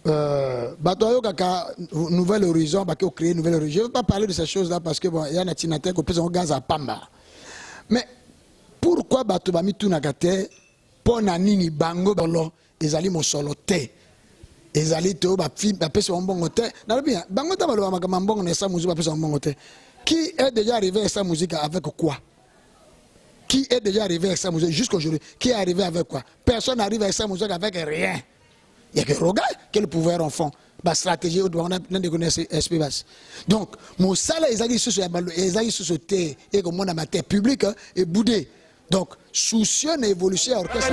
Batoyo Kaka, Nouvel Horizon, bah, créer une nouvelle horizon. Je ne veux pas parler de ces choses-là parce que bon, il y a un atinateur qui pèse un gaz à Pamba. Mais pourquoi Bato Bami Tunagate, Ponanini Bango Bolo, ils allaient mon solo té. Ils allaient te pèse un bon hôtel. Non, bien, Bango Tabalo, Makamambon, et sa musique, pèse un bon hôtel. Qui est déjà arrivé à sa musique avec quoi? Qui est déjà arrivé avec sa musique jusqu'aujourd'hui? Qui est arrivé avec quoi? Personne n'arrive avec sa musique avec rien. Il n'y a que Roga qui est le pouvoir enfant. La stratégie, on a des espaces. Donc, mon salaire, ils ont sur terre, et comme on a ma terre publique, et boudé. Donc, soucieux d'évolution orchestre.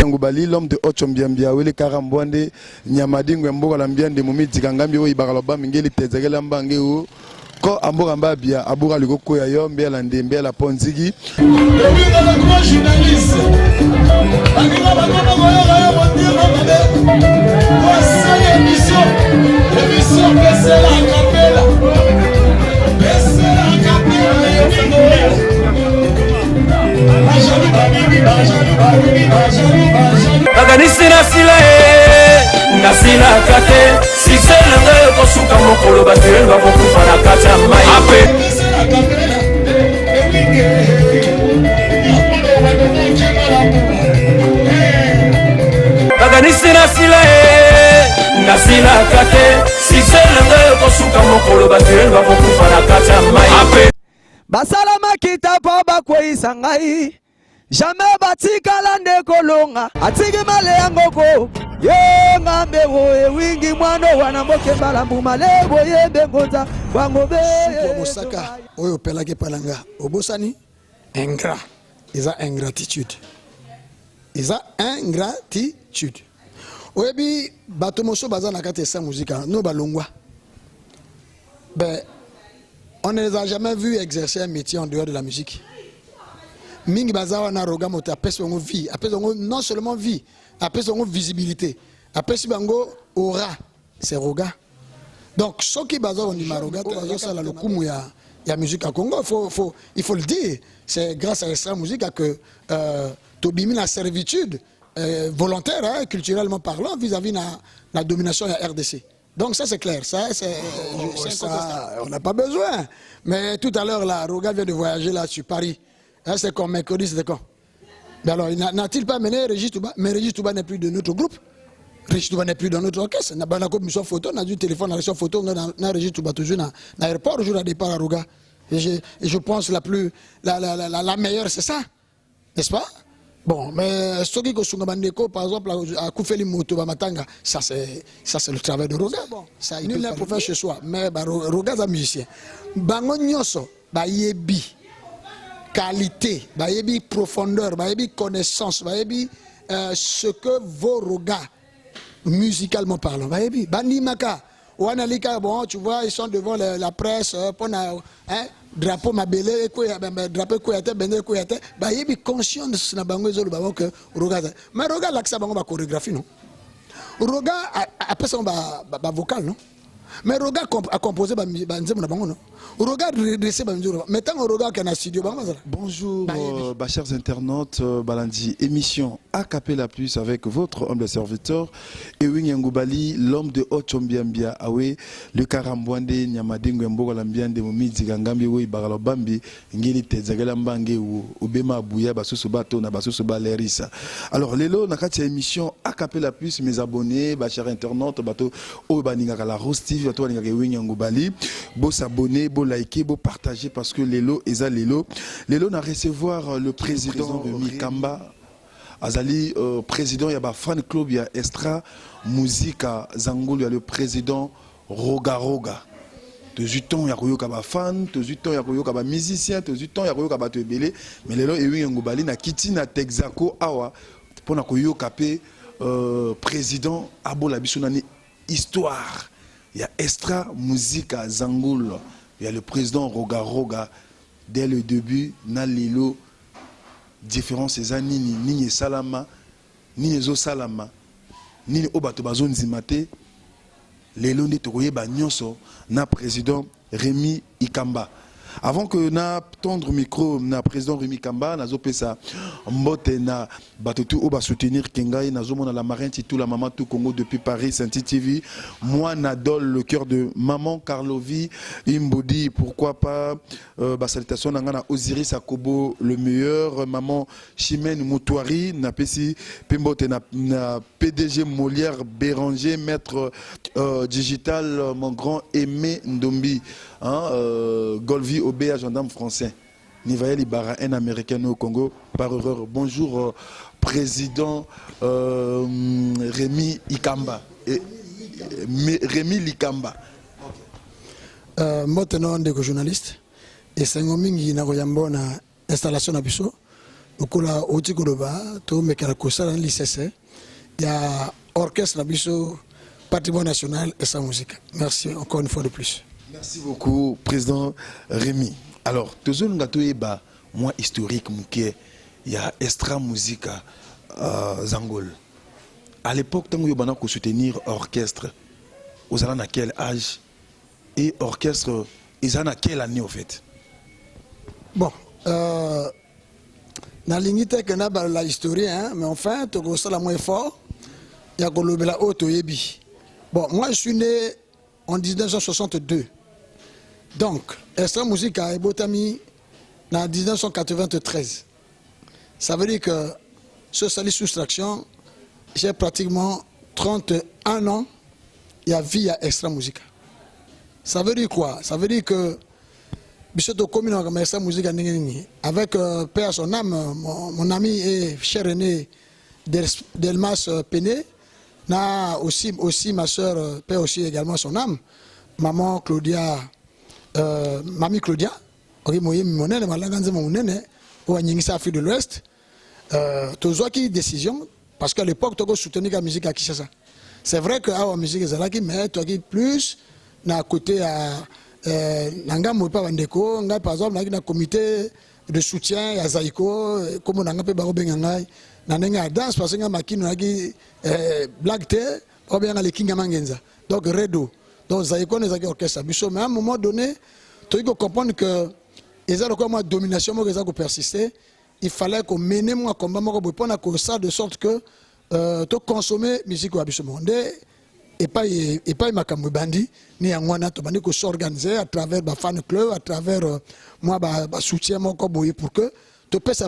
Ngubali, l'homme de Ochombiambia, Wele Karambwande, Nyamadingo, Mboga Lambiande, Moumi Tigangambi, Ibaraloba, Mingeli, Tezagelambange, Ko Ambogamba, Bia, Abura Lugoko, Yayom, Bia Landembia, la Ponzigi. Baganisina sila nasila kate siselenge kosuka mokolo batenga kokufa na kati ya mai ape baganisina sila nasila kate siselenge kosuka mokolo batenga kokufa na kati ya mai ape basalama kitapa bakweyisa ngai jamais batikala ndekolonga atiki male yangoko yenga mbego ewingi mwano wana mokembala mbumale boyembe ngonza wango be Mosaka oyo pelake palanga obosani ingrat isa ingratitude oyebi bato moso baza na kati esa muzika no balongwa ben on ne les a jamais vus exercer un métier en dehors de la musique. Mingi bazawa na Roga moto apesi bango vie, apesi bango non seulement vie, apesi bango visibilité, apesi bango aura, c'est Roga. Donc ceux qui bazawa ni Roga, ça la lokumu ya musique à Congo, il faut le dire, c'est grâce à cette musique que tobimi la servitude volontaire, hein, culturellement parlant, vis-à-vis de la domination de la RDC. Donc ça c'est clair, ça, on n'a pas besoin. Mais tout à l'heure là, Roga vient de voyager là sur Paris. C'est comme mercredi, c'était quand? Alors, n'a-t-il pas mené Régis Touba? Mais Régis Touba n'est plus de notre groupe. Régis Touba n'est plus dans notre orchestre. On a pas de photo, on a du téléphone, on a photo, on a Régis Touba toujours dans l'aéroport, toujours à départ à Roga. Et je pense la meilleure, c'est ça. N'est-ce pas? Bon, mais ce qui est Bandeko, par exemple, à Koufeli Moto, Matanga, ça c'est le travail de Roga. Ça, nul n'est pour faire chez soi. Mais Roga, c'est un musicien. Bango Nyoso, Yebi. Qualité, bayebi profondeur, bayebi connaissance, bayebi ce que vos regards musicalement parlant, bayebi banimaka wanalika bon tu vois ils sont devant la presse pour drapeau mabele drapeau koyate bende koyate bayebi conscience na bango ezolo bango que regarde mais regarde l'accent bango ba chorégraphie non regarde après ça ba vocal non. Mais Roga a composé Banzem na bango non. Roga redressé Banzuro. Maintenant Roga qui est dans studio bango. Bonjour chers internautes, Balandi émission A Cappella Plus avec votre humble serviteur Ewing Ngoubali, l'homme de Ochombiambia awe le Karambwande Nyamadingo Mboga Lambiande Momidi Gangambi we Bagalobambi ngeli tezagala mbange ou obema buya basusu bato na basusu balerisa. Alors lelo na kati émission A Cappella Plus mes abonnés, chers internautes bato o baninga la rosti toi Ngoubali, beau s'abonner, beau liker, beau partager parce que Lelo eza Lelo na recevoir le président de Mikamba Azali président yaba fan club ya Extra Musica Zangulu ya le président Roga Roga. Tozuton ya koyoka ba fan, tozuton ya koyoka ba musicien, tozuton ya koyoka ba tebele mais Lelo ewi Ngoubali na kiti na Texaco awa pona koyoka pe président abola biso nani histoire. Il y a Extra Musica Zangoul, il y a le président Roga Roga. Dès le début, Nalilo, différence c'est Nini Salama, Nini Zo Salama, Nini Obato Bazon Zimate, lelo nde tokoyeba nyonso na président Rémi Ikamba. Avant que na tendre micro na président Rémi Kamba, nazo pesa mbote na batotu oba soutenir Kengai, nazo mona la marraine tout la maman tout Congo depuis Paris, Saint-Ti TV. Moi Nadol, le cœur de maman Karlovi, Imbodi, pourquoi pas salutations nangana Osiris Akobo, le meilleur, maman Chimène Moutouari, na pesi pembote na PDG Molière Béranger, maître digital, mon grand Aimé Ndombi, hein, Golvi Obéa, gendarme français. Nivaël Ibarra, un américain au Congo, par erreur. Bonjour, président Rémi Ikamba. Rémi Likamba. Moi, je suis journaliste. Et c'est un mingi na koyambo na installation na biso. Okola oti koloba to mekala kosala na l'ICC. Il y a orchestre na biso, patrimoine national et sa musique. Merci encore une fois de plus. Merci beaucoup, président Rémi. Alors, toujours ngatoyeba moi historique muké, il y a extra musique Zangol. À l'époque, tant que yobana ko soutenir orchestre, aux allants à quel âge et orchestre, ils en à quelle année au fait? Bon, dans l'unité que n'a pas la historien, mais enfin, tu as la moins fort, il y a la haute yebi. Bon, moi je suis né en 1962. Donc, extra musique à Ebotami en 1993. Ça veut dire que ce salut soustraction, j'ai pratiquement 31 ans, il y a vie à extra musique. Ça veut dire quoi? Ça veut dire que Bissoto commune comme extra musique avec père son âme, mon ami et cher aîné Delmas Péné, na aussi ma soeur père aussi également son âme, maman Claudia. Mamie Claudia, Afrique de l'Ouest, tu as une décision, parce qu'à l'époque, tu as soutenu la musique à Kinshasa. C'est vrai que la musique est là, mais tu as plus à côté à par exemple, un comité de soutien à Zaïko, comme on a appelé Barobengangai, na danse parce que makino nagi black te, ou bien les Kinga Mangenza. Donc Redo. Donc, Zaïko n'est pas orchestre. Mais à un moment donné, tu dois comprendre que les domination qui persister, il fallait qu'on mène un combat pour ça de sorte que tu consommes la musique au monde. Et pas ma bandi, ni en wana, tu vas s'organiser à travers le fan club, à travers moi, soutien pour que tu puisses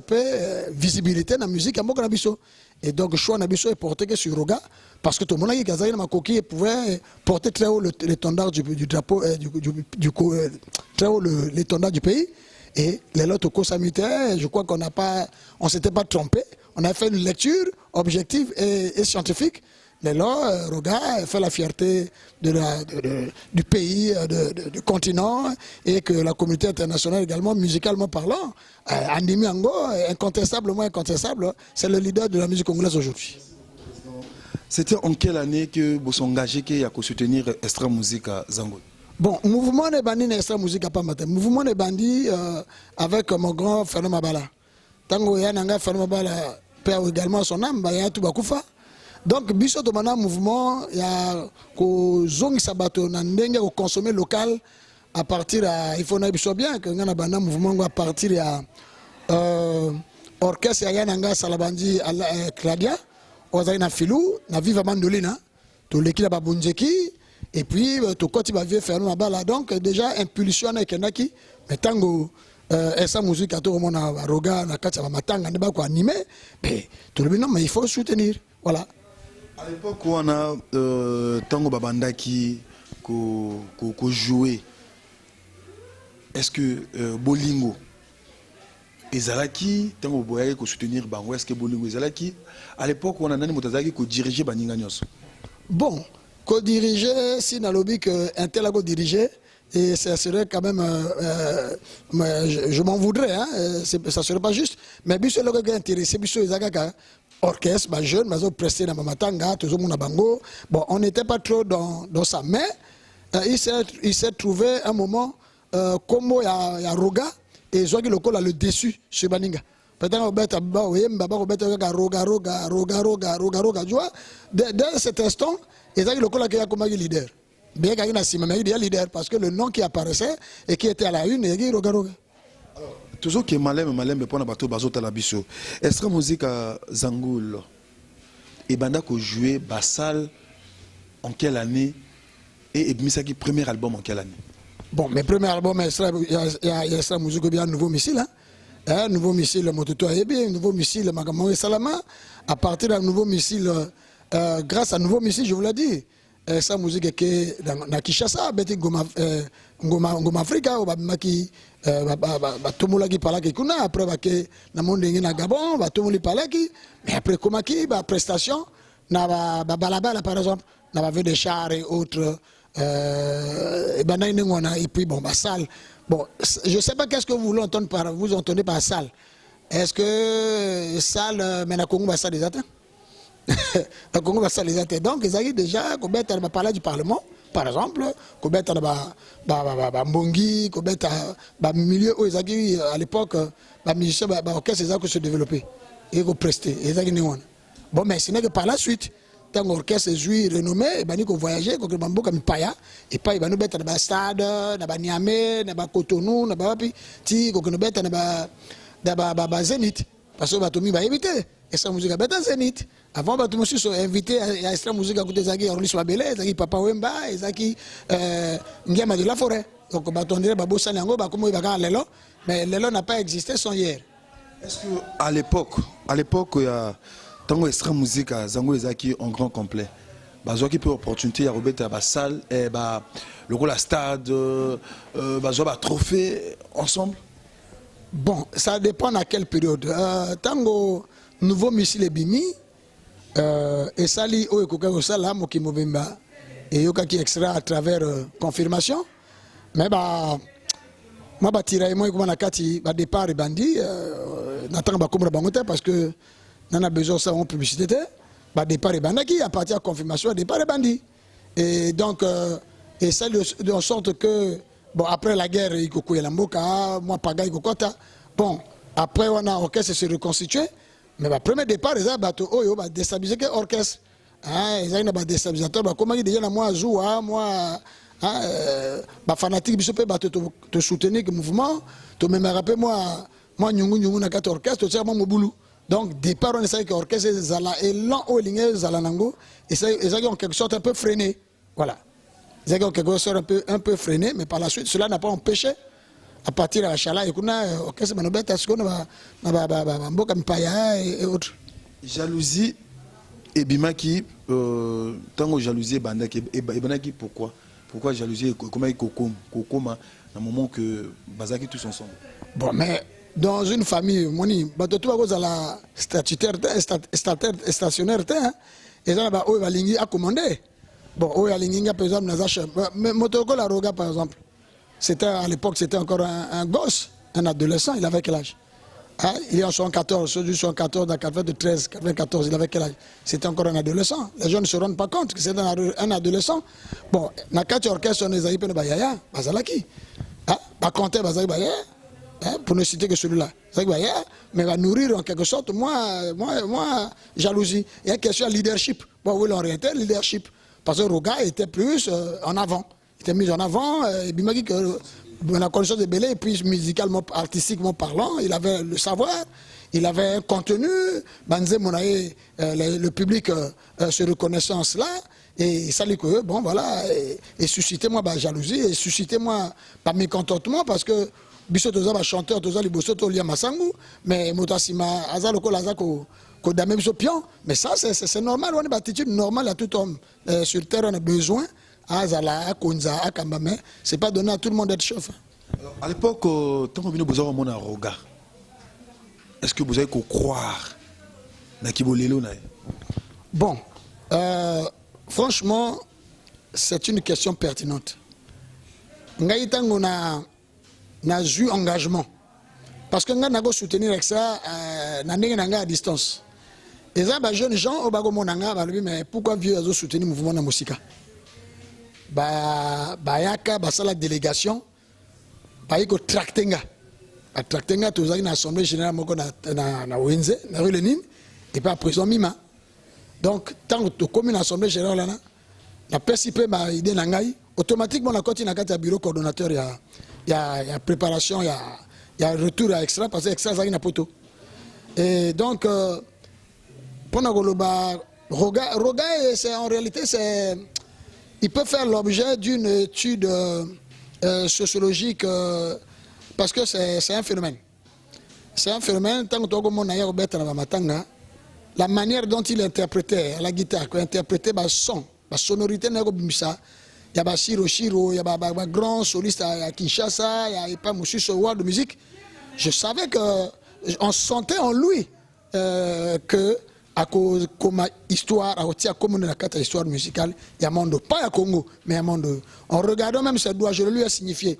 visibilité dans la musique à Mokabiso. Et donc, le choix est porté sur Roga, parce que tout le monde qui a coquille pouvait porter très haut l'étendard du drapeau, très haut l'étendard du pays. Et les autres causes sanitaires, je crois qu'on ne s'était pas trompé. On a fait une lecture objective et scientifique. Mais là, Roga fait la fierté du pays, du continent, et que la communauté internationale également, musicalement parlant, Andimi Ango, incontestablement incontestable, c'est le leader de la musique congolaise aujourd'hui. C'était en quelle année que vous vous engagez à soutenir Extra Musique à Zango? Bon, mouvement de bandits Extra Musique à Pamate. Mouvement de bandits avec mon grand Fernand Mabala. Tango Yananga Fernand Mabala perd également son âme, Bayatu Bakoufa. Donc, biso to mana mouvement, il y a ko zongi sabato na ndenge ko consommer local à partir il faut na biso bien que ngana bana mouvement à partir ya orchestre ya nanga salabandi Claudia, ozali na filou na viva mandolina, to lekila babunjeki et puis to koti ba vie faire mabala donc déjà impulsion na kenaki mais tango esa musique à tout le monde na roga na kati ba matanga ne ba ko animer mais tout le monde mais il faut soutenir voilà. À l'époque où on a Tango Babandaki ko joué, est-ce que Bolingo Ezalaki, Tango Boyaye ko soutenir Bango, est-ce que Bolingo Ezalaki, à l'époque où on a Nani Motazaki ko diriger Baninga Nyos? Bon, ko diriger, si na lobby que un tel a ko diriger, et ça serait quand même, je m'en voudrais, hein, ça serait pas juste, mais biso le gars intéressé, biso Ezakaka. Orchestre, bah jeune, mais pressé dans Mamatanga, tout le monde à Bango. Bon, on n'était pas trop dans ça, mais il s'est trouvé un moment comme il y a Roga et Zogi Loco a le déçu chez Baninga. Peut-être Roga. Tu vois, dès cet instant, Zogi Loco a comme leader. bien qu'il y ait un leader, parce que le nom qui apparaissait et qui était à la une, il y a Rogaroga. Toujours que malem mais pour bateau bazo talabiso. Est-ce que musique à Zangoul et banda ko jouer Bassal en quelle année et Misaki premier album en quelle année? Bon, mes premiers albums, il y a musique bien un nouveau missile, un nouveau missile Mototo Ayebi, un nouveau missile Magamore Salama. À partir d'un nouveau missile, grâce à un nouveau missile, je vous l'ai dit. Sa musique qui na Kinshasa, beti ngoma Afrika, maki batomolaki palaki kuna, après bake na monde na Gabon, batomoli palaki, mais après komaki ba prestation na balabala par exemple, na ba des chars et autres et puis bon Bassal. Bon, je sais pas qu'est-ce que vous entendez par salle. Est-ce que salle mais na Congo Bassal des atteints? Le Congo va les attendre. Donc, ils ont déjà parlé du Parlement, par exemple, Mbongi, milieu où ils ont à l'époque, les musiciens, les orchestres, ils ont se développer. Ils ont presté. Bon, mais ce n'est que par la suite, tant l'orchestre est renommé, ils ont voyagé, ils ont comme Paya, et puis ils ont mettre dans le stade, dans le Niamey, dans le Cotonou, dans le Zénith. Parce que ils ont évité. Et ça, musique à Zénith. Avant, nous sommes invités à extra musique à côté de Zaki, Orlis Wabele, Zaki Papa Wemba, Zaki Ndiama de la Forêt. Donc, on dirait Babo Salango, comme il va Lelo, mais Lelo n'a pas existé sans hier. Est-ce qu'à l'époque, il y a tant extra musique à Zango et Zaki en grand complet? Bazo qui peut opportunité à Robert à Bassal, et le rôle à stade, Bazo à trophée ensemble? Bon, ça dépend à quelle période. Tango nouveau missile est bimi, et ça lit au Ekoka Sala, Moki Mobimba, et Yoka qui extra à travers confirmation. Mais moi, tiraille moi, comme on a kati, départ et bandit, n'attend pas comme bangote parce que n'en a besoin ça en publicité. Départ et bandaki, à partir de confirmation, départ et bandit. Et donc, et ça de sorte que, bon, après la guerre, il y a l'amboka, moi, Paga, il y a bon, après, on a orchestre se reconstitué. Mais le premier départ, ils ont déstabilisé l'orchestre. Ils ont un déstabilisateur. Comment ils disent, moi, moi, fanatique, je peux te soutenir le mouvement. Tu me rappelles, moi, nous avons un orchestre, tu sais, moi, mon boulot. Donc, départ, on essaie que l'orchestre est lent au ligne, Zalanango, et ils ont en quelque sorte un peu freiné. Voilà. Ils ont en quelque sorte un peu freiné, mais par la suite, cela n'a pas empêché. À partir de la chala, il y a orchestre manobeta, mboka mpaya et autres. Jalousie et bimaki, tango jalousie bandaki et bandaki pourquoi jalousie comment il kokoma à un moment que bazaki tous ensemble. Bon, mais dans une famille, moni, batoto bagoza la statutaire stationnaire et ça ba o balingi a commandé. Bon, o balingi par exemple nazacha, mais motoko la roga par exemple. C'était à l'époque, c'était encore un gosse, un adolescent. Il avait quel âge? Il est en 74, celui 74, dans 93, 94, il avait quel âge? C'était encore un adolescent. Les gens ne se rendent pas compte que c'est un adolescent. Bon, dans 4 orchestres, on est à Bayaya, Bazalaki. Par contre, Bazalaki, pour ne citer que celui-là. Mais va nourrir en quelque sorte, moi, jalousie. Il y a une question de leadership. Bon, oui, en réalité, leadership. Parce que Roga était plus en avant. Il était mis en avant, et Bimaki, la connaissance de Belé, et puis musicalement, artistiquement parlant, il avait le savoir, il avait un contenu, Banze Monaye, le public se reconnaissant cela, et ça dit que, bon voilà, et suscitez-moi jalousie, et suscitez-moi mécontentement, parce que Bissot Toza va chanteur, Toza Liboso, Tolia Massangu, mais Motasima, Azaloko Lazako, Kodame Pion, mais ça c'est normal, on est attitude normale à tout homme. Sur terre, on a besoin. Azala, Konza, Akambame, c'est pas donné à tout le monde d'être chef. À l'époque, tant que vous avez un Roga, est-ce que vous avez croire dans Kibolelo? Bon, franchement, c'est une question pertinente. Ngaïtang, on a eu engagement. Parce que nous avons soutenir avec ça, à distance. Et ça, les jeunes gens, mais pourquoi vieux ont soutenu le mouvement de la musique? Bayaka, la délégation, bayiko tractenga. Tractenga, tu as une assemblée générale na Wenze, na rue Lénine, et puis à prison Mima. Donc, tant que tu as une assemblée générale, na participé à l'idée nangai, automatiquement la côté n'a bureau coordonnateur il y a préparation, il y a retour à extra parce que extra ça n'a poto. Et donc pendant que Roga c'est en réalité il peut faire l'objet d'une étude sociologique parce que c'est un phénomène. C'est un phénomène tant que la manière dont il interprétait à la guitare, il interprétait le son, la sonorité, il y a Shiro, il y a grand soliste à Kinshasa, il y a pas Moussus au World de musique. Je savais qu'on sentait en lui que à cause comme histoire, à comme la carte histoire musicale, il y a un monde, pas à Congo, mais un monde. En regardant même ses doigts, je le lui ai signifié.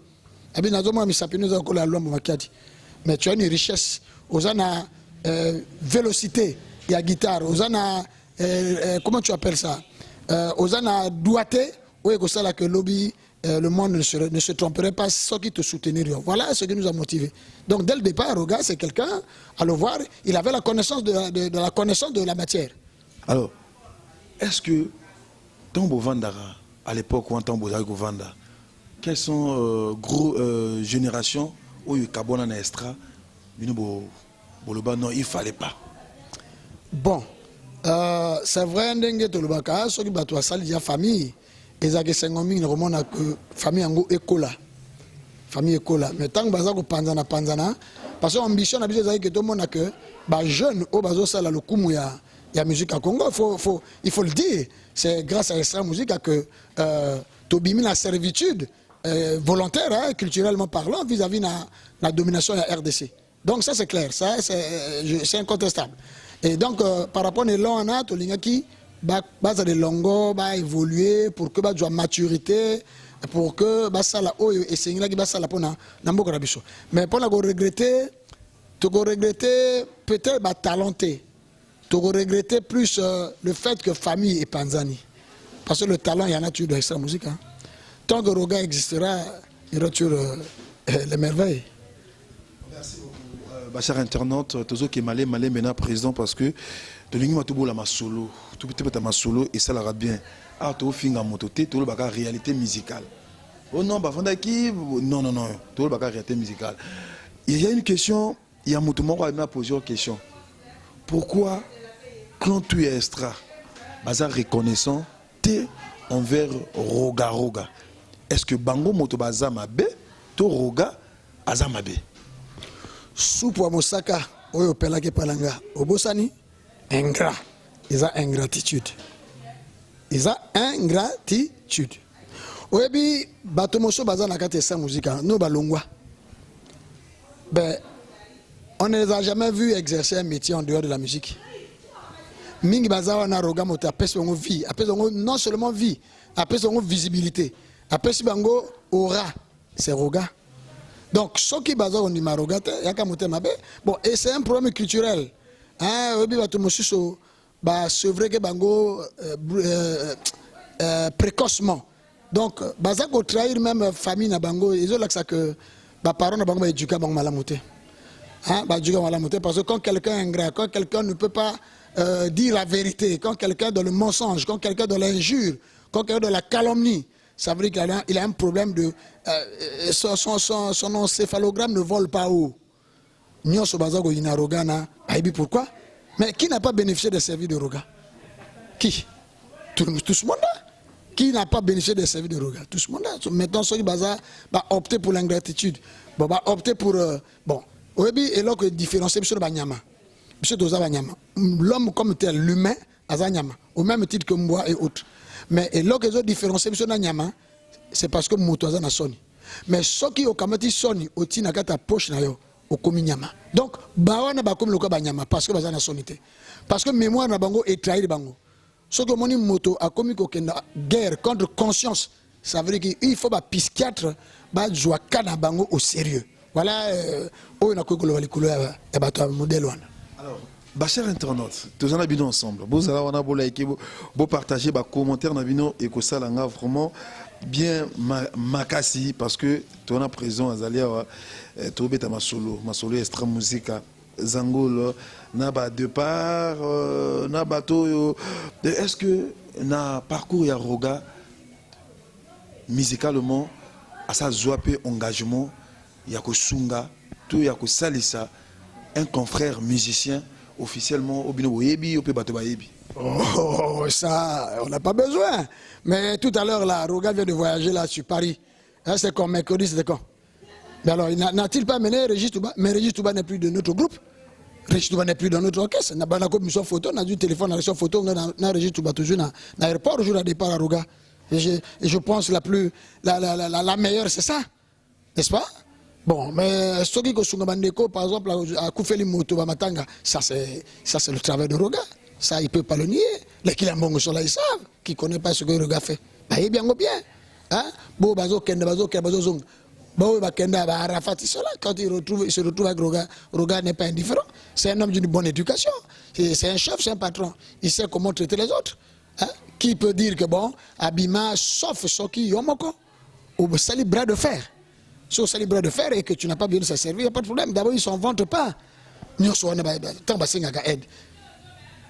Mais tu as une richesse, aux ana vélocité, il y a guitare, aux ana comment tu appelles ça, aux ana doigté, oui, que ça là que lobby, le monde ne se tromperait pas, ceux qui te soutenir. Voilà ce qui nous a motivés. Donc dès le départ, Roga, c'est quelqu'un, à le voir, il avait la connaissance de la connaissance de la matière. Alors, est-ce que Tambo Vandara, à l'époque où on Tambo Vanda, quelles sont gros générations où il y a Kabona Estra, non, il ne fallait pas. Bon, c'est vrai, ceux qui battent la famille, ils ont que famille en écola. Famille écola. Mais tant que vous avez panzana, parce que l'ambition, c'est que tout le monde a que les jeunes, le kumu ya musique à Congo, il faut le dire. C'est grâce à Extra Musique que Tobimi la servitude volontaire, hein, culturellement parlant, vis-à-vis de la domination de la RDC. Donc ça c'est clair, ça c'est incontestable. Et donc par rapport à l'on tout l'ingaki base de longo va évoluer pour que la maturité, pour que ça la oyo et c'est là qui ça la pona namboka rabiso. Mais pour la regretter, peut-être talenté. Tu regretter plus le fait que famille est Panzani. Parce que le talent il y en a toujours dans Extra Musique. Hein. Tant que Roga existera, il y aura toujours les merveilles. Merci beaucoup. Bachar internaute, toujours qui est malé maintenant président parce que tu n'as pas ma solo, tu peux ma solo et ça l'ira bien. Ah, tu as fait une mototé, tu as la réalité musicale. Oh non, bah qui non, tu as la réalité musicale. Il y a une question, il y a Moutoumon qui m'a posé une question. Pourquoi, quand tu es extra, bazar reconnaissant, tu envers Roga? Est-ce que Bango Motobaza Mabe, to Roga Azamabe? Soupwa Mosaka, Oyo Pelake Palanga, Obosani, ingrat. Ils ont ingratitude. Ils ont ingratitude. Oyebi, Batomoso Baza Nakate sa musique, nous balongwa. Ben, on ne les a jamais vus exercer un métier en dehors de la musique. Mingi Baza wana Roga Moto appelle son vie, non seulement vie, appelle son visibilité. Après, si bango aura, c'est Roga. Donc, ceux qui basent on dit Maroga, bon, et c'est un problème culturel. Hein, c'est vrai que bango précocement. Donc, bazak au trahir même famille na bango, ils ont là que parents na bango éduqué bango malamouté. Hein, parce que quand quelqu'un est ingrat, quand quelqu'un ne peut pas dire la vérité, quand quelqu'un est dans le mensonge, quand quelqu'un est dans l'injure, quand quelqu'un est dans la calomnie, ça veut dire qu'il a un problème de... son encéphalogramme ne vole pas haut. Pourquoi? Mais qui n'a pas bénéficié des services de Roga? Qui? Tout le monde. Qui n'a pas bénéficié des services de Roga? Tout le monde. Maintenant, ceux qui va opter pour l'ingratitude. Bon, va opter pour... bon, et là, que différencier, M. Banyama. M. Doza Banyama. L'homme comme tel, l'humain, Azanyama. Au même titre que moi et autres. Mais là que je différencie M. Nanyama, c'est parce que Motoza n'a sonné. Mais ceux qui ont kamati sonné, au tina kata poche na yo, au komi nyama. Donc, bawana ba comme le cas banyama, parce que bazana sonité. Parce que mémoire na bango est trahi de bango. Ce que moni moto a commis qu'aucune guerre contre conscience, ça veut dire qu'il faut ba psychiatre, ba joie kana bango au sérieux. Voilà, on a quoi et ba toi modèle wana. Alors, Bachar internaute, tous en habitons ensemble. Vous allez on a beau liker, beau partager, beau commentaire, n'habitons et que ça langa vraiment bien makasi parce que tu en as présent Azalia, tu es ma solo extra musique, Zangolo, naba de part, naba to. Est-ce que na parcours ya Roga, musicalement à sa zoapé engagement yako sunga tout yako salisa un confrère musicien officiellement au bino yebi au pe bato ba yebi. Oh, ça, on n'a pas besoin. Mais tout à l'heure, là, Roga vient de voyager là sur Paris. Hein, c'est quand mercredi, c'était quand? Mais alors, n'a-t-il pas mené Régis Touba? Mais Régis Touba n'est plus de notre groupe. Régis Touba n'est plus dans notre orchestre. On a pas comme une photo, on a du téléphone, on a une photo, on a Régis Touba toujours dans l'aéroport, jour à départ à Roga. Et je pense la meilleure, c'est ça. N'est-ce pas? Bon, mais ce qui est par exemple, à Koufeli Moto Matanga, ça c'est le travail de Roga. Ça, il ne peut pas le nier. Les Kilambongo sont là, ils savent. Qui ne connaissent pas ce que Roga fait. Bah, il est bien ou bien. Hein? Bon, bazo, kenda, bazo, kenda, bazo, zong. Bon, bah, kenda, bah, Arafat, ils sont là. Quand il se retrouve avec Roga, Roga n'est pas indifférent. C'est un homme d'une bonne éducation. C'est un chef, c'est un patron. Il sait comment traiter les autres. Hein? Qui peut dire que, bon, Abima, sauf Soki, Yomoko, ou sali bras de fer. Si on sali bras de fer et que tu n'as pas bien de se servir, il n'y a pas de problème. D'abord, ils ne s'en vantent pas. Nous, on est tant bassin à aide.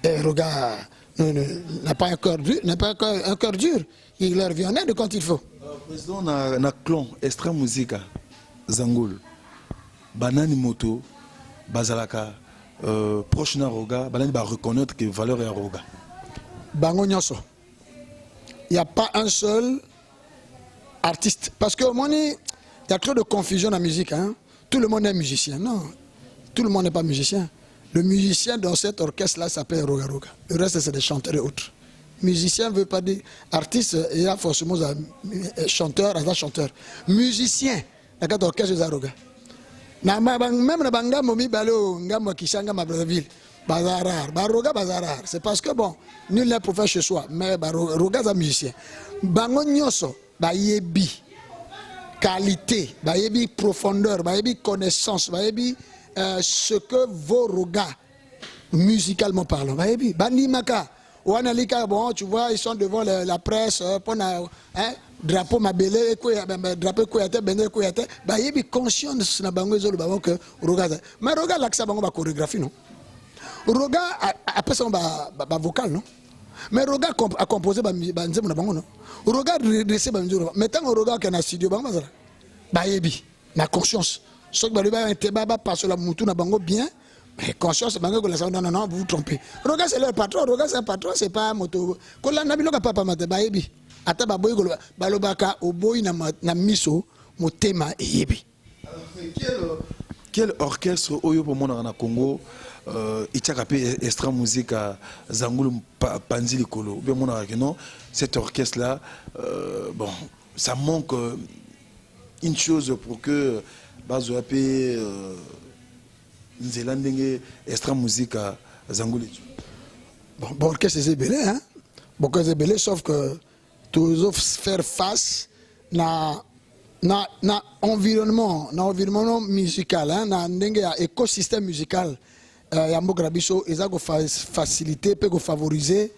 Et Roga n'a pas un cœur dur, il leur vient en aide quand il faut. Président na clan extra musica Zangoul banani moto bazalaka proche na Roga banani ba reconnaître que valeur est à Roga. Bango nyonso. Il n'y a pas un seul artiste parce que il y a trop de confusion dans la musique, hein? Tout le monde est musicien. Non, tout le monde n'est pas musicien. Le musicien dans cet orchestre-là s'appelle Roga Roga. Le reste, c'est des chanteurs et autres. Musicien ne veut pas dire artiste, il y a forcément un chanteur, un chanteur. Musicien, il y a un orchestre de Roga. Même dans Banga, Momi Balo, Ngamo Kishanga, ma Brazzaville, Bazarar, Baroga Bazarar. C'est parce que bon, nul n'est pour faire chez soi, mais Roga, c'est un musicien. Bango Nyoso, Bayebi, qualité, Bayebi profondeur, Bayebi connaissance, Bayebi. Ce que vos Roga, musicalement parlant, Bandi Maka, Wanalika, bon, tu vois, ils sont devant la presse, pour drapeau Mabele, drapeau Kouyate, Bende Kouyate, il y a conscience na bango ezolo bango que Roga. Mais Roga l'accès bango ba chorégraphie non. Roga après ça ba vocal non. Mais Roga a composé ba nzembo na bango non. Roga dressé ba nzembo. Mais tant Roga qui na studio bango bazala. Ba yebi na conscience. Ce que Baliba passe la moutou na bango bien, mais conscience, bango non, non, vous vous trompez. Roga c'est leur patron, Roga c'est un patron, c'est pas un moto. Quand la nabiloka papa mate baebi, ata baboy golo balobaka oboy na miso motema eyebi. Quel orchestre oyo pour mon na Congo Itchakapé extra musique à Zangoul Panzili Kolo. Bien mon non, cet orchestre là, bon, ça manque une chose pour que Bazoapé Nzelandenge extra musique à Zangoul. Bon, orchestre c'est belé, hein? Bon, c'est belé, sauf que toujours faire face na environnement musical, hein, na écosystème musical. Ya mboka biso eza ko faciliter peut ko favoriser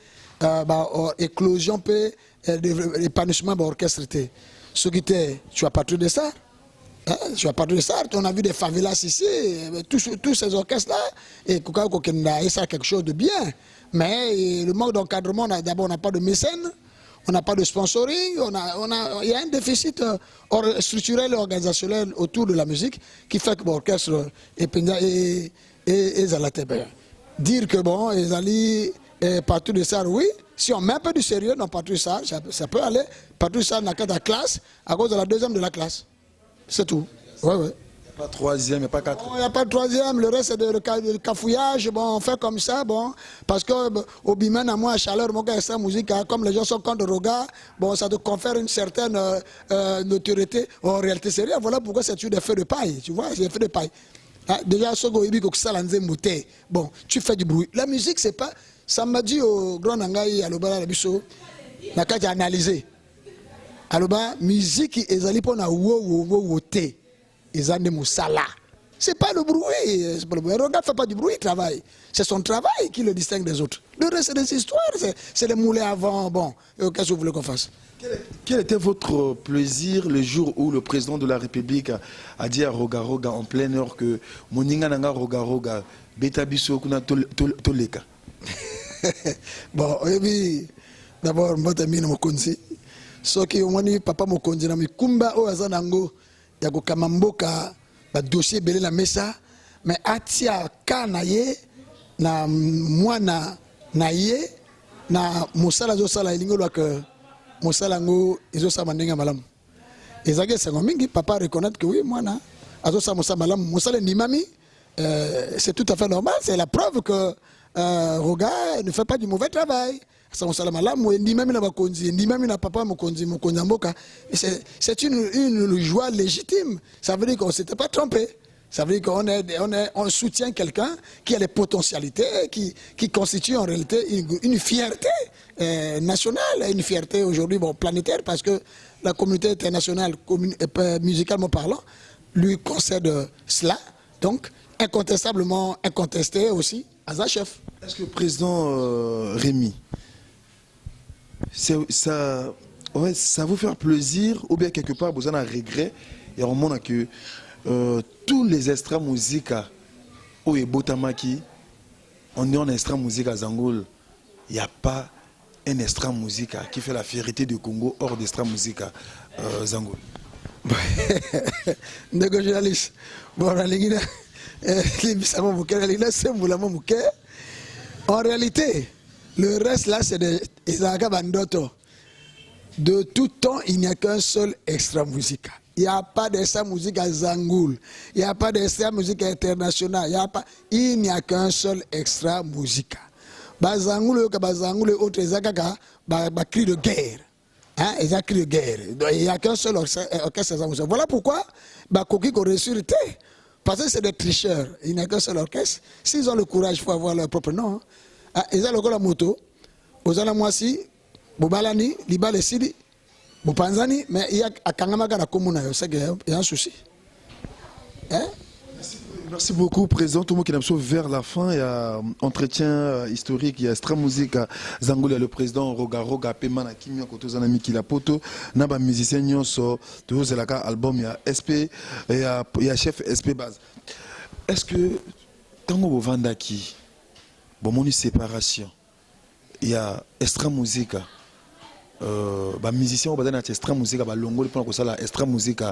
éclosion peut épanouissement de l'orchestre. Ce qui était, tu as parlé de ça. Hein, tu as parlé de ça, on a vu des favelas ici, tous ces orchestres-là, et ça quelque chose de bien. Mais le manque d'encadrement, d'abord on n'a pas de mécène, on n'a pas de sponsoring, il y a un déficit structurel et organisationnel autour de la musique qui fait que l'orchestre est Zalatebe. Dire que bon, ils allaient partout de ça, oui, si on met un peu de sérieux dans partout de ça, ça peut aller. Partout de ça, dans la classe, à cause de la deuxième de la classe. C'est tout. Ouais, ouais. Il n'y a pas troisième, il n'y a pas quatrième. Il n'y a pas de troisième, le reste c'est de cafouillage. Bon, on fait comme ça, bon, parce que au Bimen, à moi, à chaleur, mon gars, ça, musique, comme les gens sont contre Roga, bon, ça te confère une certaine notoriété. En réalité, c'est rien. Voilà pourquoi c'est des feux de paille, tu vois, c'est des feux de paille. Ah, déjà, bon, tu fais du bruit. La musique, c'est pas. Ça m'a dit au grand Nangaï, à l'Obara, à Bisso, n'a qu'à analyser. Alors, musique, ils allaient pour na woté, ils allaient moussala. C'est pas le bruit, c'est pas le bruit. Roga ne fait pas du bruit, il travaille. C'est son travail qui le distingue des autres. Le reste, c'est des histoires, c'est les moulins avant. Bon, qu'est-ce que vous voulez qu'on fasse? Quel était votre plaisir le jour où le président de la République a dit à Roga Roga en pleine heure que Moninga Nanga Roga Roga, Beta Bisso Kuna Toleka? Bon, d'abord, je suis soki omoni papa mokonzi na mikumba oyo aza nango ya kokama mboka badossier ebele na mesa mais atia ka na ye na mwana na ye na mosala azosala elingi olobaka mosala yango ezosala ndenge ya malamu ezalaki esengo mingi papa reconnaître que oui mwana azosala mosala malamu mosala endimami c'est tout à fait normal c'est la preuve que Roga ne fait pas du mauvais travail. C'est une joie légitime. Ça veut dire qu'on ne s'était pas trompé. Ça veut dire qu'on soutient quelqu'un qui a les potentialités, qui constitue en réalité une fierté nationale, une fierté aujourd'hui planétaire, parce que la communauté internationale, musicalement parlant, lui concède cela. Donc, incontestablement, incontesté aussi, à sa chef. Est-ce que le président Rémi, ça vous fait plaisir ou bien quelque part vous en avez un regret et on montre que tous les extra musiques au Botamaki, on est en extra musique à Zangoul, il n'y a pas un extra musique qui fait la fierté du Congo hors d'extra musique à Zangoul. Journaliste, en réalité, le reste là, c'est des Isaac Bandoto. De tout temps, il n'y a qu'un seul extra musique. Il n'y a pas d'extra musique à Zangoul. Il n'y a pas d'extra musique internationale. Il n'y a qu'un seul extra musique. Zangoul et autres, ils cri de guerre. Hein, ils ont cri de guerre. Il n'y a qu'un seul orchestre. Voilà pourquoi Koki a ressuscité. Parce que c'est des tricheurs. Il n'y a qu'un seul orchestre. S'ils ont le courage, il faut avoir leur propre nom. Ils ont la moto. Ils ont la moisi. Bobalani, Libale Sidi. Bopanzani. Mais il y a à Kangamaka la commune. Il y a un souci. Hein? Merci beaucoup, Président. Tout le monde qui est vers la fin. Il y a un entretien historique. Il y a extra musique à Zangoul. Il y a le président Roga Pema na Kimia Koto Zanami Kilapoto. Naba musicien Nyonso. Toujours c'est la album. Il y a SP. Il y a chef SP base. Est-ce que Tango Bovandaki, bon mon séparation, il y a extra musique. Musicien au extra musique. Longo pendant que ça la extra musique.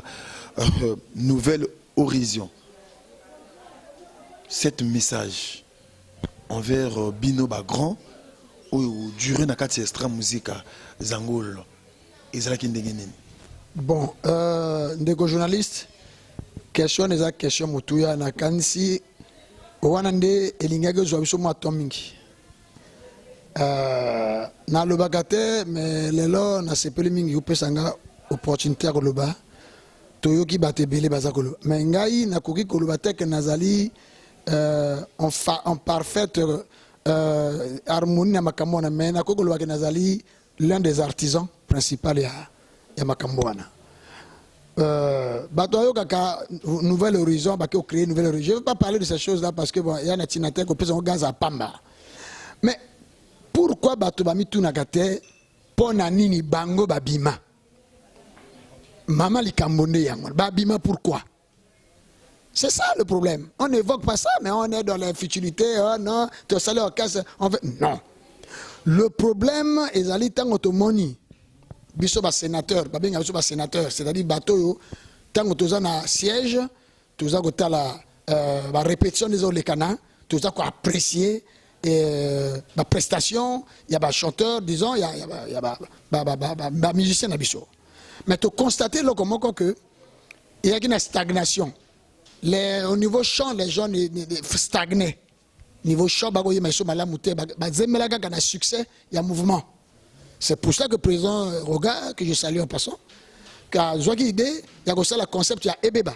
Nouvelle horizon. Cet message envers Bino Grand ou durant la carte extra musique Zangoul bon ndeko journaliste question eza question mutuya na kanisi wana nde elingaki zwa biso mwa tomingi na lobaka te mais lelo na sepeli mingi opesanga opportunité ya koloba toyoki bato ebele baza koloba mais ngai nakoki koloba te ke nazali en parfaite harmonie na makambo wana mais nakoki koloba ke nazali l'un des artisans principaux ya makambo wana bato ayokaka nouvelle horizon baki créer nouvelle horizon. Je ne veux pas parler de ces choses là parce que bon, il y a un tinateur qui peut gaz à pamba mais pourquoi bato bami tunaka te pona nini bango babima mama likambonde yango babima pourquoi? C'est ça le problème. On n'évoque pas ça, mais on est dans la futurité. Oh non, tu as salé au casse. Non. Le problème est allé tant automoni. Biso ba sénateur, ba benga biso ba sénateur, c'est-à-dire bateau tant que na siège, tu as got la répétition des autres les canons, tu as quoi apprécier ma prestation, il y a ba chanteur, disons, il y a ba musicien na biso. Mais tu constater là comment que il y a une stagnation. Au niveau chant, les gens stagnaient. Niveau chant, il succès, il y a mouvement. C'est pour ça que le président Roga, que je salue en passant, car j'ai une idée, il y a aussi le concept, il y a Ebeba.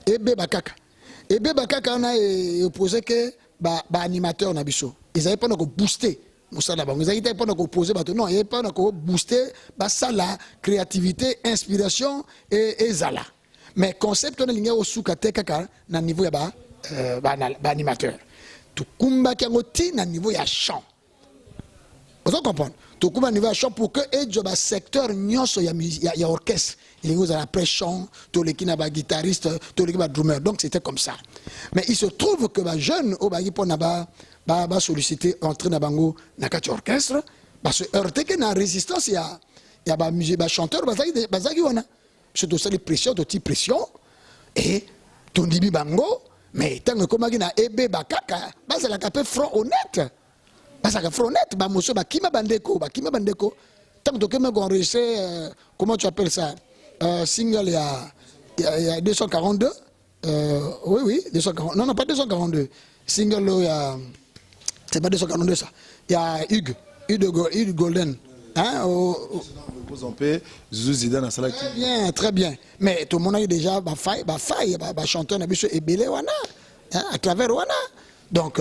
Ebeba Kaka. Ebeba Kaka, on a opposé que animateur na biso. Ils n'avaient pas booster. Ils n'avaient pas opposé, non, ils n'avaient pas booster la créativité, inspiration et zala. Mais concept on est au soukate kaka na niveau ya animateur. Tu kumba ki ngoti na niveau ya chant. Vous comprenez? Tu kumba niveau ya chant pour que et joba secteur nyonso ya orchestre. Il y a après chant, tous les qui na ba guitariste, tous les qui ba drummer. Donc c'était comme ça. Mais il se trouve que ba jeune au ba pour na ba solliciter entrer na bango na kati orchestre, ba se heurter que na résistance y a des chanteurs bazaki wana surtout ça les pressions de type pression et ton dibi bango mais tant que comme na ebe bakaka bazala ka pe front honnête bazala front honnête ba moso ba kima bandeko tant que comme enregistré comment tu appelles ça single il y a 242 oui 240 non pas 242 single il y a c'est pas 242 ça il y a Hugues Golden hein vous en paix Zuzida sala très bien mais tout le monde a eu déjà ba chanteur na biso ebele wana à travers wana donc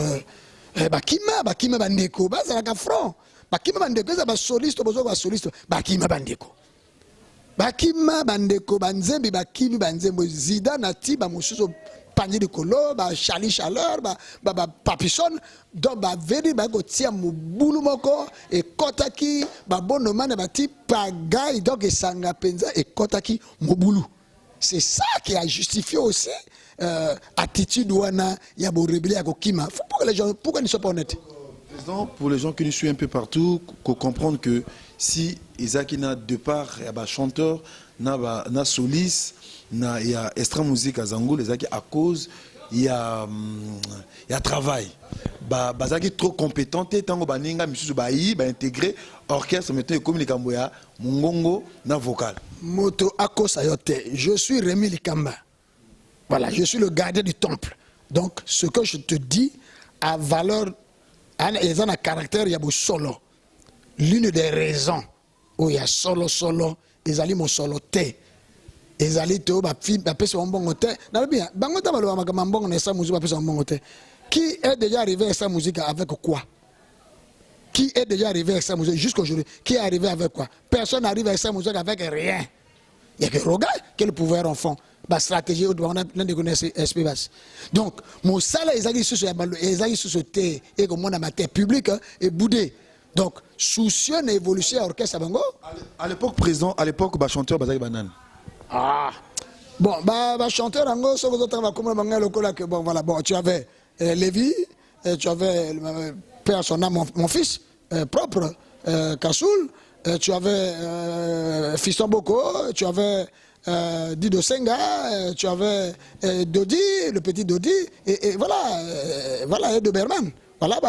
bakima bandeko bazala ka front bakima bandeko za ba soliste bozo ba soliste bakima bandeko banzembi bakimi banzembo Zida na ti ba mosusu panier de colo ba Charlie Chaleur ba Papison donc ba vedi ba go tia mobulu moko e kotaki ba bonoma na ba ti pagai donc esanga penza e kotaki mobulu c'est ça qui a justifié aussi attitude wana ya bo rebelle ya kokima pourquoi les gens pourquoi ils ne sont pas honnêtes. Président, pour les gens qui nous suivent un peu partout, comprendre que si Isaac n'a de part, il y a chanteur, na soliste, il y a extra musique à Zangoul, Isaac à cause, il y a travail. Bazaki trop compétent, tango baninga misusu bayi, ba intégrer orchestre maintenant comme les Kamboya, mungongo na vocal. Moto ako sayote, je suis Rémi Likamba. Voilà, je suis le gardien du temple. Donc ce que je te dis a valeur. Ils ont un caractère, il y a solo. L'une des raisons où il y a solo, ils allaient mon solo té. Ils allaient te qui est déjà arrivé à sa musique avec quoi? Qui est déjà arrivé à sa musique jusqu'aujourd'hui? Qui est arrivé avec quoi? Personne n'arrive à sa musique avec rien. Il y a que Roga qui est le pouvoir enfant. La stratégie on a espace. Donc mon salaire ils allaient sur ce thé et comme on a ma terre publique et boudé. Donc soucieux d'évolution à orchestre bango. À l'époque présent, à l'époque chanteur bazaki banane. Ah bon chanteur bango ce que vous avez comme bango lokola que bon voilà bon tu avais Lévi, tu avais père son âme mon fils propre Kassoul, tu avais Fiston Boko, tu avais Dido Senga, tu avais Dodi, le petit Dodi, et voilà, de Berman, voilà,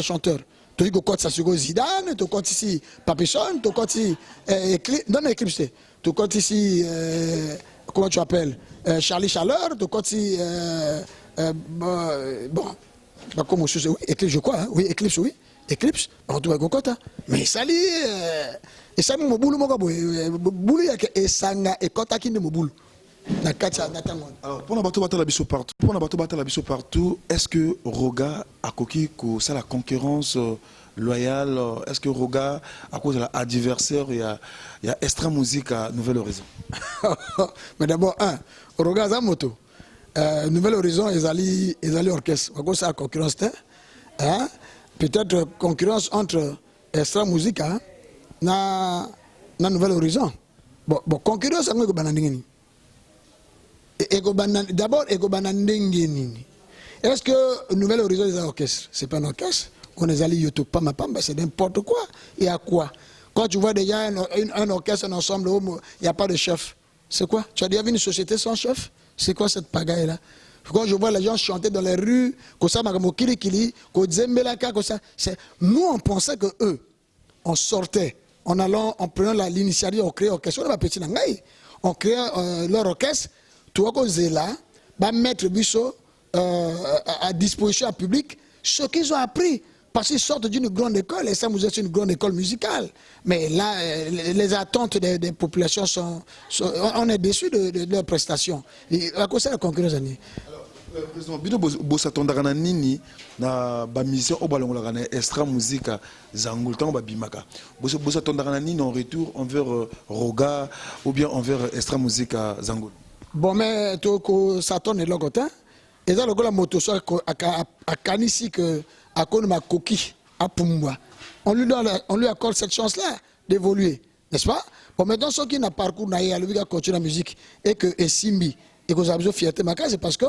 chanteur. Tu as dit Zidane, tu as ici Papison, tu as ici Eclipse, tu as ici, comment tu appelles, Charlie Chaleur, tu as ici, bon, comment Eclipse, je crois, hein? Oui, Eclipse, oui, Eclipse, on doit Gokota, mais Sali. Et ça me boule mon gabo boule et sanga et kota qui ne me boule na katia natango. Alors pour la bateau la biso partout, est-ce que Roga a coquille que ça la concurrence loyale, est-ce que Roga à cause de l'adversaire il y a extra musique à Nouvelle Horizon? Mais d'abord Roga za moto Nouvelle Horizon ils allaient orchestre à cause ça concurrence hein peut-être concurrence entre extra musique hein na Nouvelle Horizon bon concurrence avec go banandingeni d'abord ego banandingeni est-ce que Nouvelle Horizon est un orchestre? C'est pas un orchestre, on est allé YouTube pamba c'est n'importe quoi. Et à quoi quand tu vois déjà un orchestre un ensemble il n'y a pas de chef, c'est quoi? Tu as déjà vu une société sans chef? C'est quoi cette pagaille là? Quand je vois les gens chanter dans les rues comme ça nous on pensait que eux on sortait en prenant l'initiative, on créait l'orchestre, on créait leur orchestre, tout va mettre Bissot à disposition du public ce qu'ils ont appris. Parce qu'ils sortent d'une grande école, et ça vous êtes une grande école musicale. Mais là, les attentes des populations on est déçus de leurs prestations. À cause de la concurrence. Président, Bido Bossatondara nini na ba mission au ballon la extra musique Zangoul tant ba bimaka. Bossatondara nini en retour envers Roga ou bien envers extra musique Zangoul. Bon mais to Saton est logotin et ça le moto so à kanisi que à cause ma coquille à Pumba. On lui accorde cette chance là d'évoluer, n'est-ce pas? Bon maintenant ceux qui n'a parcours na ya lui continuer la musique et que Esimbi et que vous avez fierté ma c'est parce que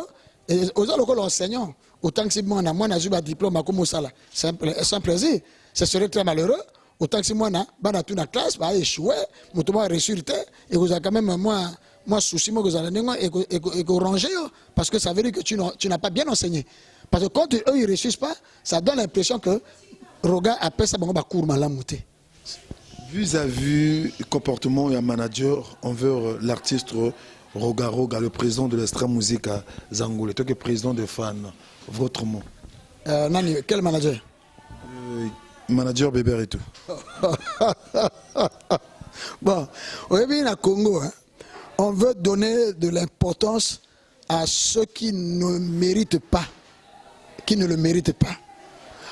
aux autres enseignants, autant que c'est moi, on a eu un diplôme comme ça, c'est un plaisir. Ce serait très malheureux. autant que moi, na tout na classe, bah échoué, moi tout résultat, et vous avez quand même moi souci moi vous allez et ranger parce que ça veut dire que tu n'as pas bien enseigné. Parce que quand eux ils réussissent pas, ça donne l'impression que Roga appelle ça bon cours malamouté. Vis-à-vis du comportement d'un manager envers l'artiste Roga Roga, le président de l'Extra Musique à Zangoulé, toi qui es président des fans, votre mot. Nani, quel manager? Manager Bébert et tout. Bon, au bien Congo, hein, on veut donner de l'importance à ceux qui ne méritent pas, qui ne le méritent pas.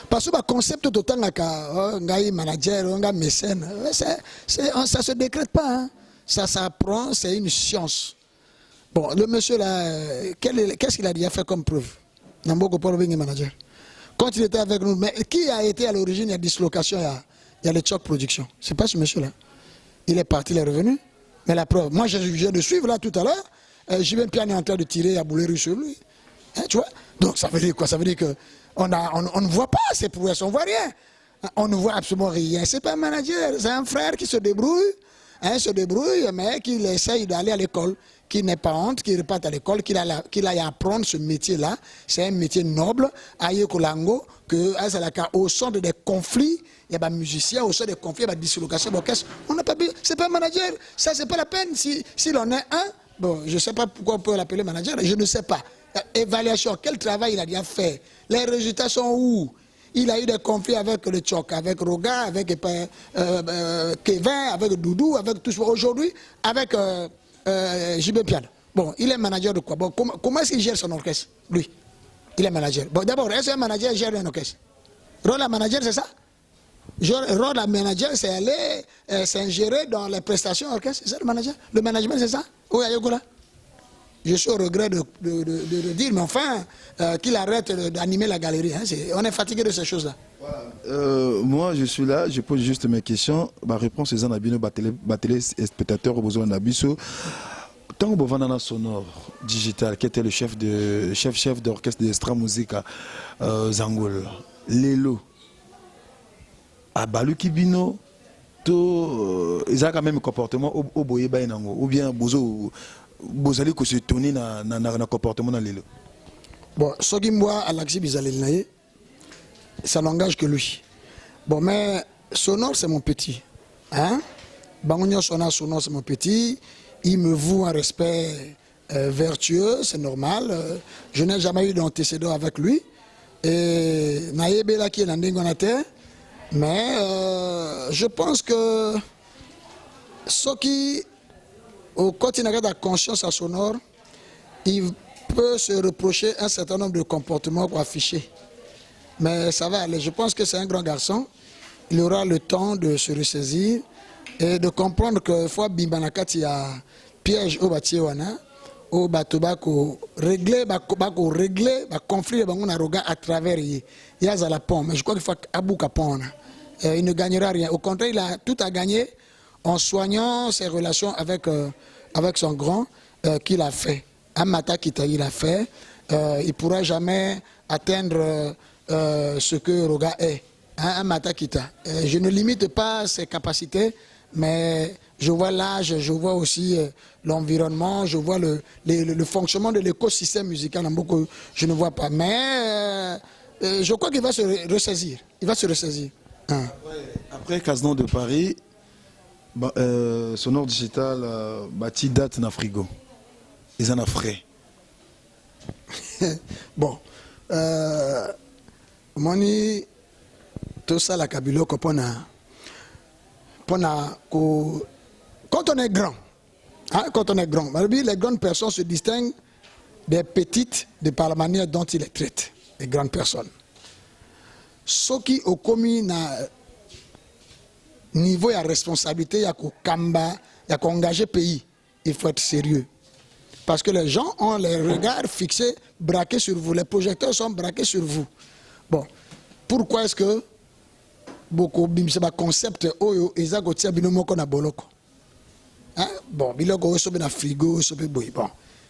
Parce que le concept total de manager, un mécène, ça ne se décrète pas. Hein. Ça s'apprend, c'est une science. Bon, le monsieur là, qu'est-ce qu'il a déjà fait comme preuve? Nambo Koporo manager. Quand il était avec nous, mais qui a été à l'origine de la dislocation? Il y a le Choc Production. Ce n'est pas ce monsieur-là. Il est parti, il est revenu. Mais la preuve, moi je viens de suivre là tout à l'heure. J'y vais Pian est en train de tirer à bouler sur lui. Hein, tu vois? Donc ça veut dire quoi? Ça veut dire que on ne voit pas ses prouesses, on ne voit rien. On ne voit absolument rien. Ce n'est pas un manager, c'est un frère qui se débrouille. Hein, mais qui essaye d'aller à l'école, qui n'est pas honte, qui repart à l'école, qu'il aille apprendre ce métier-là. C'est un métier noble. Aïe Kolango, que au centre des conflits, il y a des musiciens, au centre des conflits, il y a des dislocations d'orchestre. On n'a pas bu. C'est pas un manager. Ça, c'est pas la peine. S'il en est un, bon, je ne sais pas pourquoi on peut l'appeler manager, je ne sais pas. Évaluation, quel travail il a déjà fait? Les résultats sont où? Il a eu des conflits avec le Tchok, avec Roga, avec Kevin, avec Doudou, avec tout ça. Aujourd'hui, avec JB Pian. Bon, il est manager de quoi? Bon, comment est-ce qu'il gère son orchestre? Lui, il est manager. Bon, d'abord, est-ce qu'un manager gère un orchestre? Rôle à manager, c'est ça? Rôle à manager, c'est aller s'ingérer dans les prestations orchestre. C'est ça le manager? Le management, c'est ça? Oui, Ayogola. Je suis au regret de dire, mais enfin, qu'il arrête d'animer la galerie. Hein, on est fatigué de ces choses-là. Voilà. Moi, je suis là, je pose juste mes questions. Ma réponse est Zanabino, Batelé, spectateur, au besoin d'Abisso. Tant que vous sonore digital, qui était le chef d'orchestre d'Extra Musique à Zangol, Lelo, à Balu Kibino, ils ont quand même un comportement au boye bainango, ou bien bozo. Vous allez se tourner dans le comportement dans l'île. Bon, ce qui me Alexis Bizalel, ça n'engage que lui. Bon, mais Sonore, c'est mon petit. Hein? Bangonio Sonore, c'est mon petit. Il me voue un respect vertueux, c'est normal. Je n'ai jamais eu d'antécédent avec lui. Et Naïbela qui est dans Ndingonate. Mais je pense que ce qui. Quand il a la conscience à Sonore, il peut se reprocher un certain nombre de comportements affichés. Mais ça va aller. Je pense que c'est un grand garçon. Il aura le temps de se ressaisir et de comprendre que fois Bimbanakati il y a piège au bâtiment, au bateau, régler conflit à travers la pont. Mais je crois qu'il faut Abou Kapon. Il ne gagnera rien. Au contraire, il a tout à gagner en soignant ses relations avec son grand qu'il a fait. Amata Kita, il a fait. Il ne pourra jamais atteindre ce que Roga est. Amata Kita. Je ne limite pas ses capacités, mais je vois l'âge, je vois aussi l'environnement, je vois le fonctionnement de l'écosystème musical. Je ne vois pas. Mais je crois qu'il va se ressaisir. Il va se ressaisir. Après Casnon de Paris, Sonore digital bâti date na frigo. Ils en ont frais. Bon, moni tout ça la kabilo kopona quand on est grand, hein, les grandes personnes se distinguent des petites par la manière dont ils les traitent, les grandes personnes. Ceux qui ont commis na niveau de responsabilité, il y a qu'à engager pays, il faut être sérieux. Parce que les gens ont les regards fixés, braqués sur vous. Les projecteurs sont braqués sur vous. Bon, pourquoi est-ce que beaucoup de concept oyo ezako tia binomo ko na boloko? Hein? Bon, biloko so na frigo, so bon.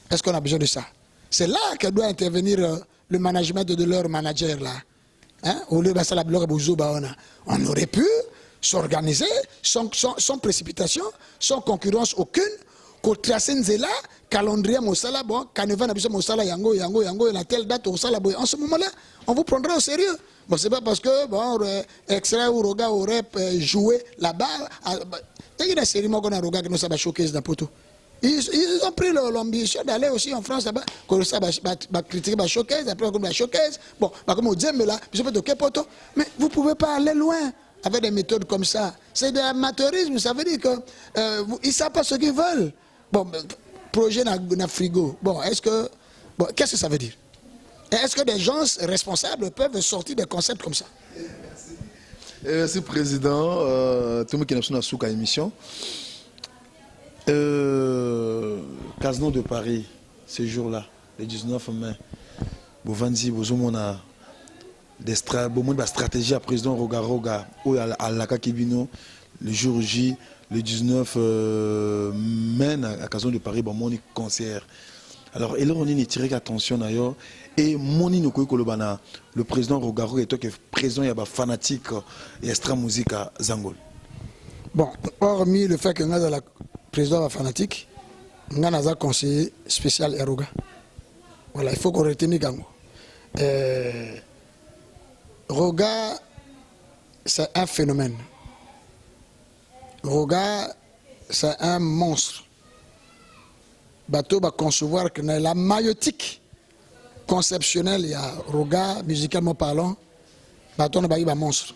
Est-ce qu'on a besoin de ça? C'est là que doit intervenir le management de leur manager là. Hein? Au lieu de ça la bloc on aurait pu s'organiser, sans précipitation, sans concurrence aucune, qu'on trace là, calendrier Mosala, bon, carnaval Mosala, yango, et la telle date, en ce moment-là, on vous prendra au sérieux. Bon, c'est pas parce que, bon, Extrait ou Roga aurait joué là-bas. Il y a une série qu'on a Roga qui nous a choqué dans Poto. Ils ont pris l'ambition d'aller aussi en France là-bas, que ça va critiquer la showcase, après comme la showcase. Bon, comme on dit, mais là, je peux toquer Poto. Mais vous ne pouvez pas aller loin avec des méthodes comme ça. C'est de l'amateurisme, ça veut dire qu'ils ne savent pas ce qu'ils veulent. Bon, projet dans frigo. Bon, qu'est-ce que ça veut dire? Est-ce que des gens responsables peuvent sortir des concepts comme ça? Merci, Président. Tout le monde qui est dans la émission. Casino de Paris, ce jour-là, le 19 mai, Bovanzi, Bozomona, des stratégies à président Roga, ou à la Kakibino, le jour J, le 19 mai, à Casino de Paris, bon, mon concert. Alors, et là, on a tiré attention d'ailleurs, et mon Kolobana, le président Rogaro, et toi qui es président, il y a des fanatiques et extra musique à Zangol. Bon, hormis le fait que nous avons la président fanatique, nous avons un conseiller spécial Eroga. Voilà, il faut qu'on retienne Gango. Roga, c'est un phénomène. Roga, c'est un monstre. Bateau va concevoir que la maïotique conceptionnelle, il y a Roga, musicalement parlant, bateau n'a pas un monstre.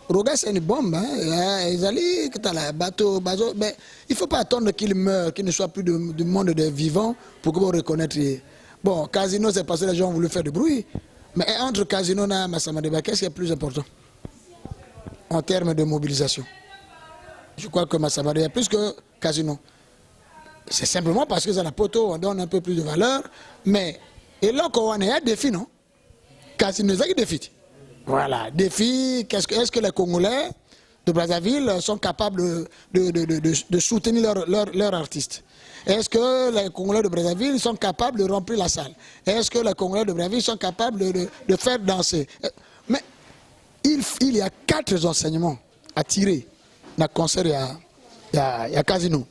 Roga, c'est une bombe. Hein? Bateau, mais il ne faut pas attendre qu'il meure, qu'il ne soit plus du monde des vivants pour que vous reconnaîtriez. Bon, Casino, c'est parce que les gens ont voulu faire du bruit. Mais entre Casino et Massamadeba, qu'est-ce qui est plus important en termes de mobilisation? Je crois que Massamadeba est plus que Casino. C'est simplement parce que dans la poteau, on donne un peu plus de valeur. Mais, et là, quand on est à défi, non? Casino, c'est un défi. Voilà, défi, est-ce que les Congolais de Brazzaville sont capables de soutenir leurs artistes? Est-ce que les Congolais de Brazzaville sont capables de remplir la salle? Est-ce que les Congolais de Brazzaville sont capables de faire danser? Mais il y a 4 enseignements à tirer dans le concert, il y a Casino.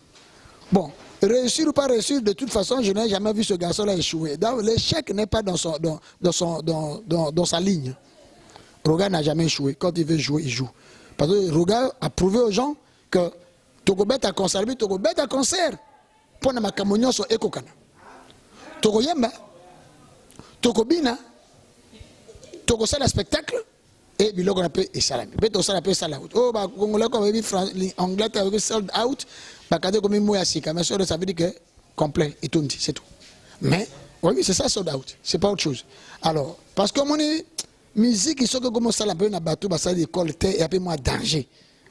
Bon, réussir ou pas réussir, de toute façon, je n'ai jamais vu ce garçon-là échouer. L'échec n'est pas dans sa ligne. Roga n'a jamais échoué. Quand il veut jouer, il joue. Parce que Roga a prouvé aux gens que Togobet a conservé, Togobet a concert. Pour na makamonyo so ekokana. Togoyemba, Togobina, Togosala spectacle, et biloko na pe esalami. Beto sala pe sala out. Oh, ba Congolais comme anglais avec sold out, ba kade comme moya sika. Mais ça veut dire que complet et tout, c'est tout. Mais, oui, c'est ça sold out. C'est pas autre chose. Alors, parce que mon musique, il faut que comme ça la peine à bateau, ça l'école, il y a peu moins danger.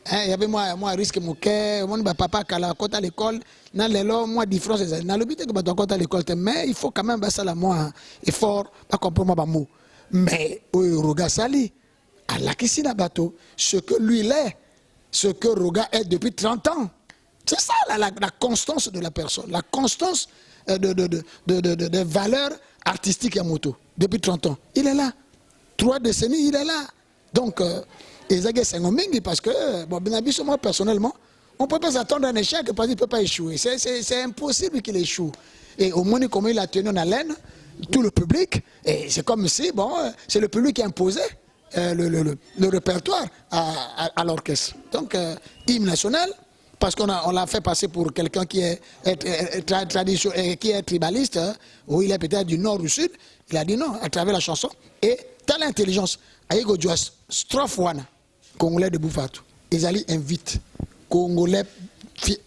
Il y a peu moins risque mon cœur, mon papa qui a côté à l'école, dans les lois, moins différence. Dans le but que bateau côté à l'école, mais il faut quand même ça la moins effort, pas comprendre ma mot. Mais Roga Sali, à la question d'un bateau, ce que lui il est, ce que Roga est depuis 30 ans. C'est ça la constance de la personne, la constance des valeurs artistiques à moto. Depuis 30 ans, il est là. 3 décennies, il est là. Donc, parce que, bon, moi personnellement, on ne peut pas s'attendre à un échec parce qu'il ne peut pas échouer. C'est impossible qu'il échoue. Et au moins, comme il a tenu en haleine, tout le public, et c'est comme si, bon, c'est le public qui imposait le répertoire à l'orchestre. Donc, hymne national, parce qu'on l'a fait passer pour quelqu'un qui est tribaliste, hein, ou il est peut-être du nord ou du sud, il a dit non à travers la chanson. Et t'as l'intelligence. Aïgo Djouas, strophe one, Congolais debout partout. Ezali invite Congolais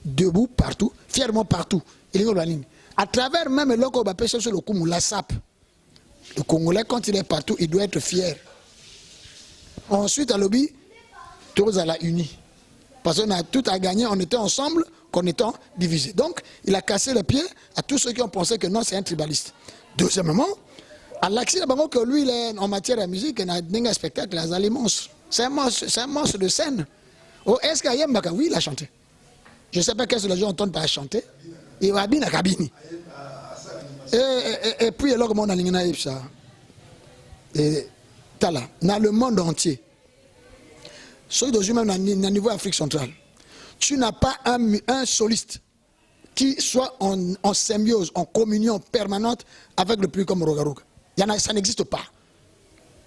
debout partout, fièrement partout. Il est la ligne. À travers même le qu'on appelle sur le coup, la sape. Le Congolais, quand il est partout, il doit être fier. Ensuite, à l'objet, tous à la unie. Parce qu'on a tout à gagner, on était ensemble, qu'en étant divisés. Donc, il a cassé les pieds à tous ceux qui ont pensé que non, c'est un tribaliste. Deuxièmement, à l'accès que lui, il est en matière de musique, il a un spectacle, il a des monstres. C'est un monstre de scène. Oh, est-ce qu'il y a un oui, il a chanté. Je ne sais pas qu'est-ce que les gens entendent par chanter. Il va bien à la cabine. Et puis, alors, on a l'ingénieur ça. Et, dans le monde entier. Celui de même au niveau Afrique centrale. Tu n'as pas un soliste qui soit en symbiose, en communion permanente avec le public comme Roga Roga. Ça n'existe pas.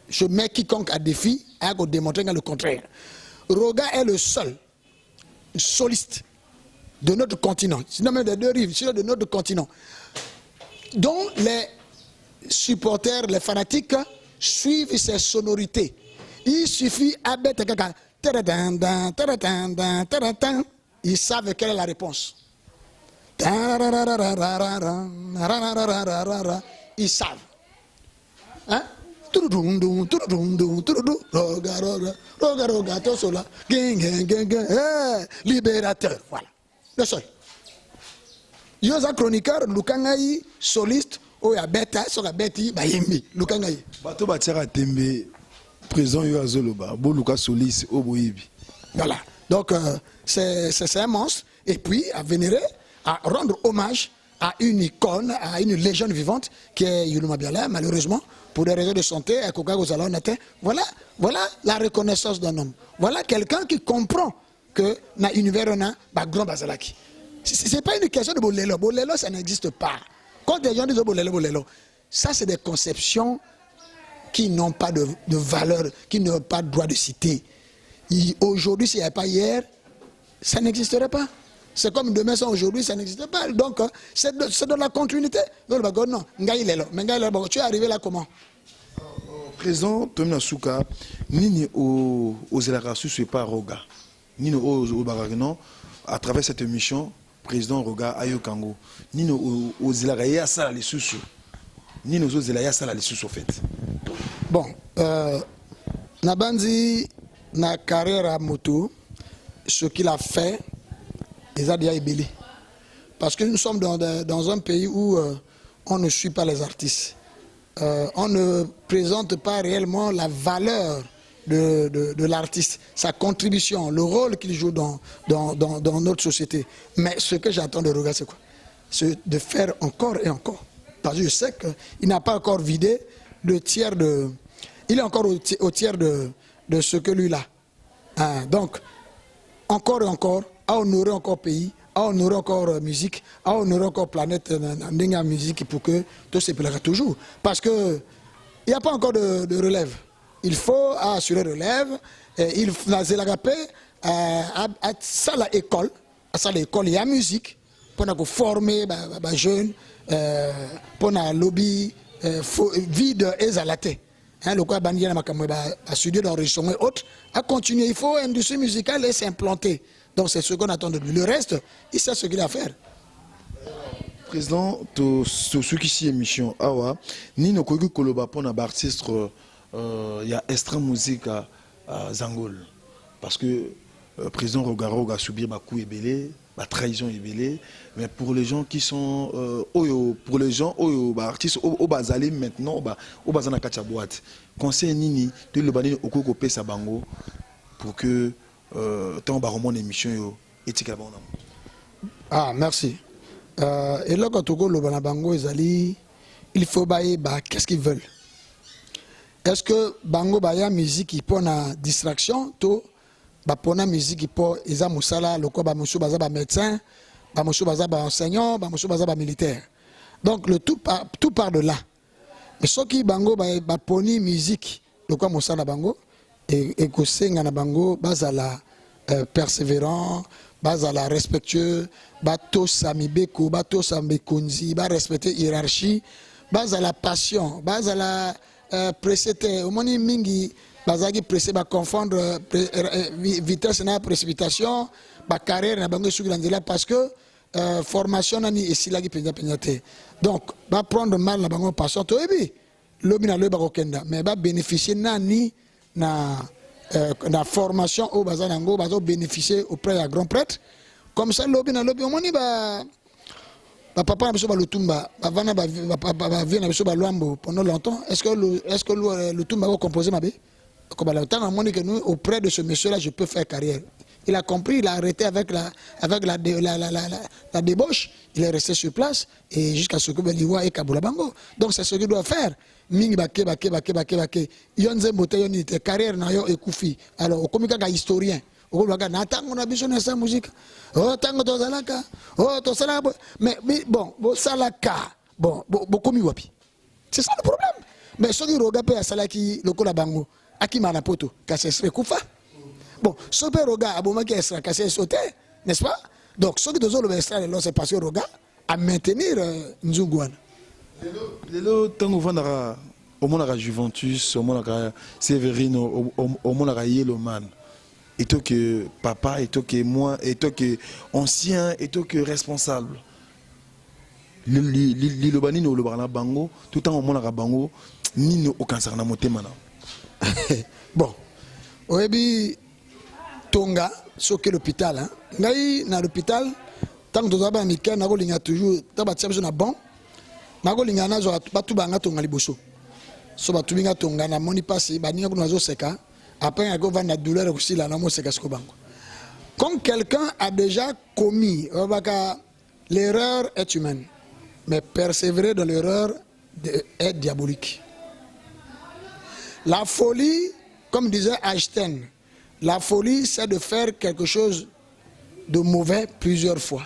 Je mets quiconque à défi à démontrer le contraire. Roga est le seul soliste de notre continent, sinon même des deux rives, sinon de notre continent, dont les supporters, les fanatiques suivent ses sonorités. Il suffit à mettre quelqu'un, ils savent quelle est la réponse. Ils savent. Hein? Libérateur, voilà. Le seul. Yosa chroniqueur, Lukangaï, soliste, Oya Beta, Soga Beti, Bayembi, Lukangaï. Bato Batera Tembe, présent Yoazoloba, Boluka soliste, Oboibi. Voilà. Donc, c'est un monstre. Et puis, à vénérer, à rendre hommage à une icône, à une légende vivante qui est Yuluma Biala, malheureusement, pour des raisons de santé, voilà la reconnaissance d'un homme. Voilà quelqu'un qui comprend que dans l'univers, on a grand Bazalaki. Ce n'est pas une question de Bolelo. Bolelo, ça n'existe pas. Quand des gens disent Bolelo, Bolelo, ça, c'est des conceptions qui n'ont pas de valeur, qui n'ont pas de droit de citer. Aujourd'hui, s'il n'y avait pas hier, ça n'existerait pas. C'est comme demain sans aujourd'hui, ça n'existe pas. Donc, c'est de la continuité. Non, tu es arrivé là comment? Présent, Tomina Souka, Nini aux Elarasu, ce n'est pas Roga. Nini aux Baragnon, à travers cette émission, président Roga Ayo Kango. Nini aux Elaraya Sala les Soussou. Nini aux Elaraya Sala les Soussou, en fait. Bon, Nabandi, na carrière à moto, ce qu'il a fait, ils ont déjà ébélé. Parce que nous sommes dans un pays où on ne suit pas les artistes. On ne présente pas réellement la valeur de l'artiste, sa contribution, le rôle qu'il joue dans notre société. Mais ce que j'attends de Roga, c'est quoi? C'est de faire encore et encore. Parce que je sais qu'il n'a pas encore vidé le tiers de... Il est encore au tiers de ce que lui a. Hein, donc, encore et encore, à honorer encore pays, à honorer encore musique, à honorer encore planète, dans musique pour que tout se plaira toujours. Parce qu'il n'y a pas encore de relève. Il faut assurer relève. Il faut à ça l'école, il y a musique pour former les jeunes, pour le lobby, vide et zalaté. Le quoi à studier d'enregistrement et autres, à continuer. Il faut industrie musicale et s'implanter. Donc c'est ce qu'on attend de lui. Le reste, il sait ce qu'il a à faire. Président, ceux qui s'y émission, awa, ni no kogi koloba pour un artiste, il y a extra musique à Zangol, parce que président Rogaro a subi ma coup ébélé, ma trahison ébélée, mais pour les gens qui sont pour les gens artistes au bazali maintenant au bazana kacha boîte, conseil nini de le bani okoko pesa bango pour que tant ba remonter émission éthique là. Ah merci. Et là quand on le bana bango ezali, il faut bailler qu'est-ce qu'ils veulent. Est-ce que bango baya musique qui pour na distraction to ba pona musique qui pour eza musala loko ba musu baza ba médecin, ba musu baza ba enseignant, ba musu baza ba militaire. Donc le tout part de là. Mais ce qui bango ba poni musique loko musala bango et que senga na bango bazala persévérant, bazala respectueux, bato samibeko, bato sambekonzi, ba respecter hiérarchie, bazala passion, bazala précédé au moment mingi bazaki pressé ba confondre vitesse na précipitation ba carrière na bango sur là parce que formation nani esilaki penza penyate. Donc ba prendre mal na bango passion to ebi lobi na loba kokenda mais ba bénéficier nani na formation au bazanango bazo bénéficier auprès d'un grand prêtre comme ça lobi na lobi au moni ba papa na biso ba lutumba bavana ba vie na biso ba luambo pendant longtemps. Est-ce que le lutumba va composer ma bé comme la temps à que nous auprès de ce monsieur là je peux faire carrière. Il a compris, il a arrêté avec la débauche. Il est resté sur place et jusqu'à ce que Beliwa et Kabula Bango. Donc c'est ce qu'il doit faire. Mingi bake. Yonze mbote yonite carrière na yo ekufi. Alors, comme un historien. On a besoin de sa musique. Oh, tango tozalaka. Oh, tozalaka. Mais bon, salaka. Bon, komi wapi. C'est ça le problème. Mais ce qui regarde à salaki le kola bango, aki manapoto, kasse serait kufa. Bon, ce que regarde à bomaki sera kasse sauté, n'est-ce pas? Donc, ce qui doit le extra, c'est parce que regarde à maintenir Nzunguana. Lelo tango vandara au monara Juventus, au monara Severino, au monara Yellowman. Et toi que papa, et toi que moi, et toi que ancien, et toi que responsable. L'ilobani no le barana bango, tout en monara bango, ni no aucun sarna moté mana. Bon, oebi tonga, soke l'hôpital, hein. Ngai na l'hôpital, tant que tu as un mikan, na golinga toujours, t'as bâti besoin de bon. Na golinga na zo batu banga tonga liboso. So batu binga tonga na moni passé, ba ninga kuna zo seka. Après, il y a la douleur aussi, là, comme quelqu'un a déjà commis, l'erreur est humaine, mais persévérer dans l'erreur est diabolique. La folie, comme disait Einstein, la folie, c'est de faire quelque chose de mauvais plusieurs fois.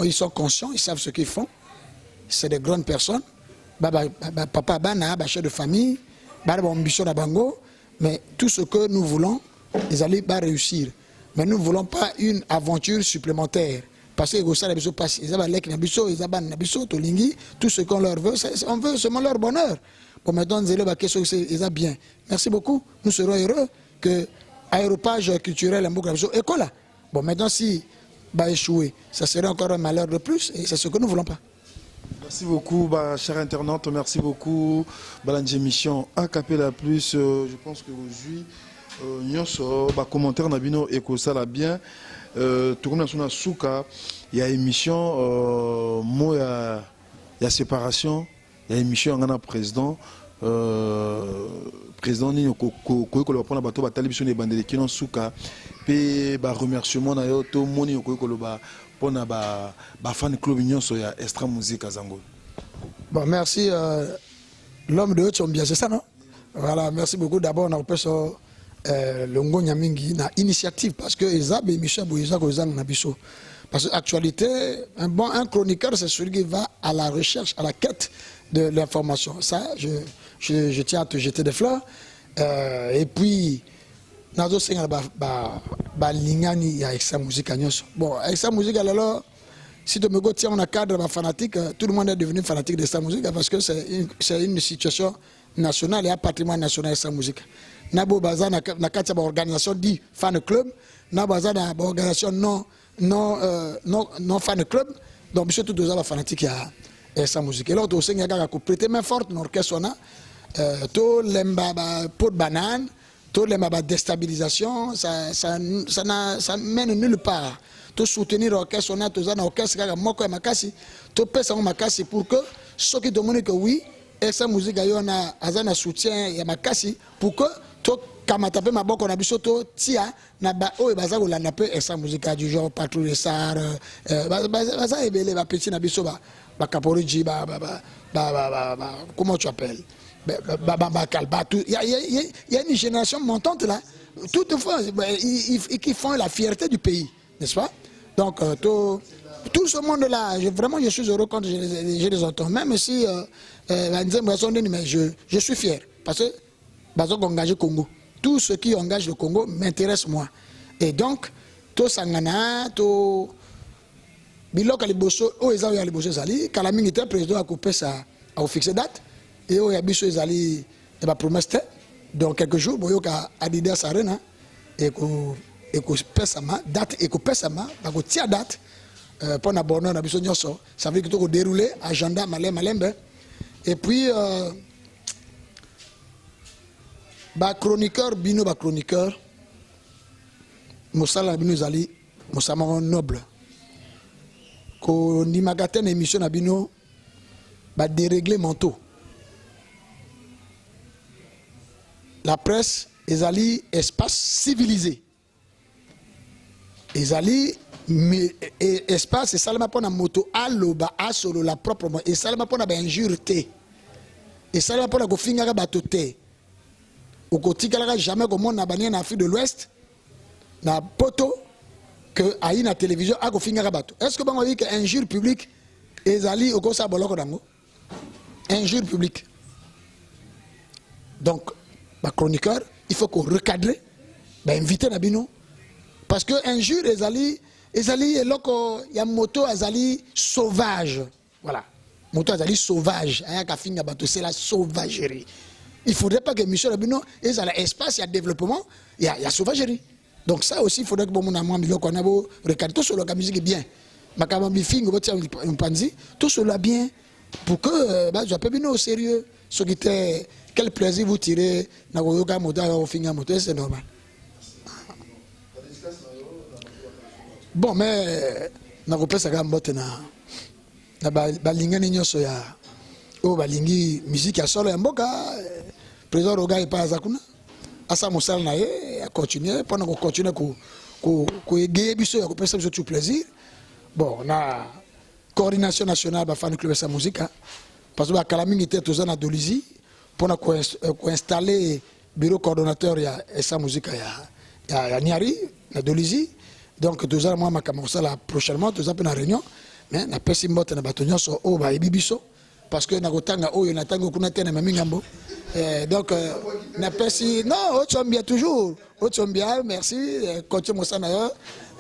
Ils sont conscients, ils savent ce qu'ils font. C'est des grandes personnes. Papa bana chef de famille ambition bango, mais tout ce que nous voulons ils allaient pas réussir, mais nous ne voulons pas une aventure supplémentaire parce que tout ce qu'on leur veut, on veut seulement leur bonheur. Bon, maintenant ils bien. Merci beaucoup, nous serons heureux que aéropage culturel école. Bon, maintenant si échouer, ça serait encore un malheur de plus et c'est ce que nous ne voulons pas. Merci beaucoup, chers internautes, merci beaucoup. Balanji émission Acapella Plus, je pense que aujourd'hui, nous commentaire Nabino et que ça l'a bien. Tout comme nous souka, il y a émission, moi il y a séparation, il y a émission en président. Président ni ko va prendre bateau ba télévision des bandés qui non souka pe ba remerciement na yo to moni ko ba pona ba fan club union so ya extra musique azango. Bon, merci l'homme de Ochombia, c'est ça non? Voilà, merci beaucoup. D'abord on a repéré le ngonya mingi na initiative parce que ezab émission boisa ko zang na biso. Parce que actualité un chroniqueur c'est celui qui va à la recherche, à la quête de l'information. Ça je tiens à te jeter des fleurs. Et puis, nazo senga ba lingani ya extra musique agnos. Bon, extra musique alors si tu me go tiens on a cadre fanatique, tout le monde est devenu fanatique de sa musique parce que c'est une situation nationale et un patrimoine national sa musique. Nabo baza na katia ba organisation dit fan club, na baza na organisation non fan club. Donc monsieur tout deux fanatique ya sa musique. Et là tu senga ga ko prêter main forte dans l'orchestre on a tout l'embaba pot de banane, tout l'embaba déstabilisation, ça mène nulle part. Tout soutenir l'orchestre, on a tout ça dans l'orchestre, moko et makasi, tout pèse en makasi pour que ceux qui demandent que oui, et sa musique on a azana soutien et makasi pour que tout kamatape maboko na biso to tia na ba o e baza ko landa pe et sa musique du genre patrouille sar baza ebele ba petit na biso ba kaporiji comment tu appelles. Il y a une génération montante là, toutefois, qui font la fierté du pays, n'est-ce pas? Donc, tout ce monde-là, vraiment, je suis heureux quand je les entends. Même si, mais je suis fier, parce que, engagé Congo. Tout ce qui engage le Congo m'intéresse moi. Et donc, tout Sangana, tout. Bilok Aliboso, Oeza Aliboso Zali, Kalaming était président à couper ça, à fixer date. Et il y a des allés et va promettre dans quelques jours il y a Adidas Arena et que pesama date et que pesama va que tia date pour na bonheur na biso nyoso ça veut dire que tu dérouler agenda malembe et puis chroniqueur bino chroniqueur Moussala bino zali Moussama noble ko ni magaten émission na bino dérégler manteau. La presse ezali espace civilisé. Ezali espace esalama mpona moto aloba asolola proprement, esalama mpona bainjure te, esalama mpona kofingaka bato te. Okotikalaka jamais komona banie na Afrique de l'Ouest na poto que ayi na télévision akofingaka bato. Est-ce que bango dit que injure publique ezali okosa boloko dango? Injure publique. Donc ba chroniqueur, il faut qu'on recadre, ba inviter na bino parce que injure ezali eloko ya moto azali sauvage. Voilà. Moto azali sauvage, ayaka finga bato, c'est la sauvagerie. Il ne faudrait pas que Michel Abino ait l'espace, il y a développement, il y a sauvagerie. Donc ça aussi, il faudrait que mon ami qu'on a beau regarder tout sur la musique est bien. Ma camarade Bifing, on pense tout sur la bien pour que je peux bien au sérieux. Ce qui était quel plaisir vous tirez na goyoka moda au finga moto, c'est normal. Bon, mais na repère ça quand mbote na balinga ni nyoso ya o balingi musique ya solo ya mboka. Président Roga est pas à Zakuna. Asa Moussal Naye a continué. Pendant qu'on continue à égayer, il y a tout plaisir. Bon, on a coordination nationale de fan club de sa musique. Parce que Kalaming était tous en Adolizi. Pour installer le bureau coordonnateur de sa musique à Niari, à Adolizi. Donc, tous ans, moi, je vais prochainement, tous ans, pour la réunion. Mais je vais faire un bâtonnier sur le Bibiso. Parce que Nagotanga, oh, il y a un mingambo. Donc, non, Ochombia toujours. Ochombia, merci. Continue Moussana.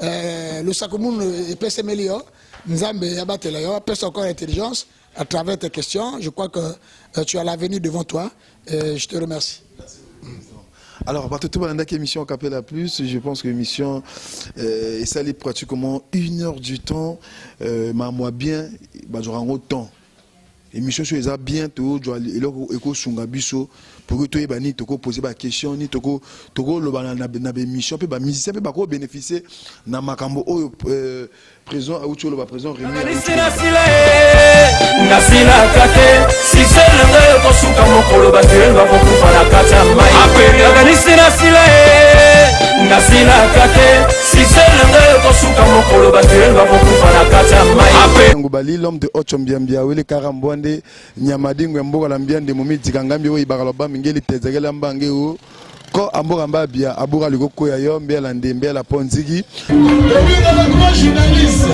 Le Sakomoun est plus amélioré. Nzambe Yabatelayo, pèse encore l'intelligence à travers tes questions. Je crois que tu as l'avenir devant toi. Je te remercie. Merci. Alors, à partir de l'émission émission Capella Plus, je pense que l'émission est salée pratiquement 1 heure du temps. Moi bien, j'aurai un autre temps. Émission sur les bientôt, je vais éco sunga biso pour que tu aies bani toko poser ba question ni toko le bana na émission pe ba musicien pe ba ko bénéficier na makambo o présent à ucho le ba présent Rémi na sila kate si selenge ko suka mokolo ba tuel ba ko kufa na kata mai apela na sila na sila kate si selenge ko suka mokolo ba tuel ba ko kufa na kata mai apela ngubali l'homme de Ochombiambia wele karambwande nyamadingo mboka la mbiande momi tikangambi o ibakaloba mingeli tezegela mbange o ko amboka mbabia abura likoko ya yo mbela ndembe la ponzigi journaliste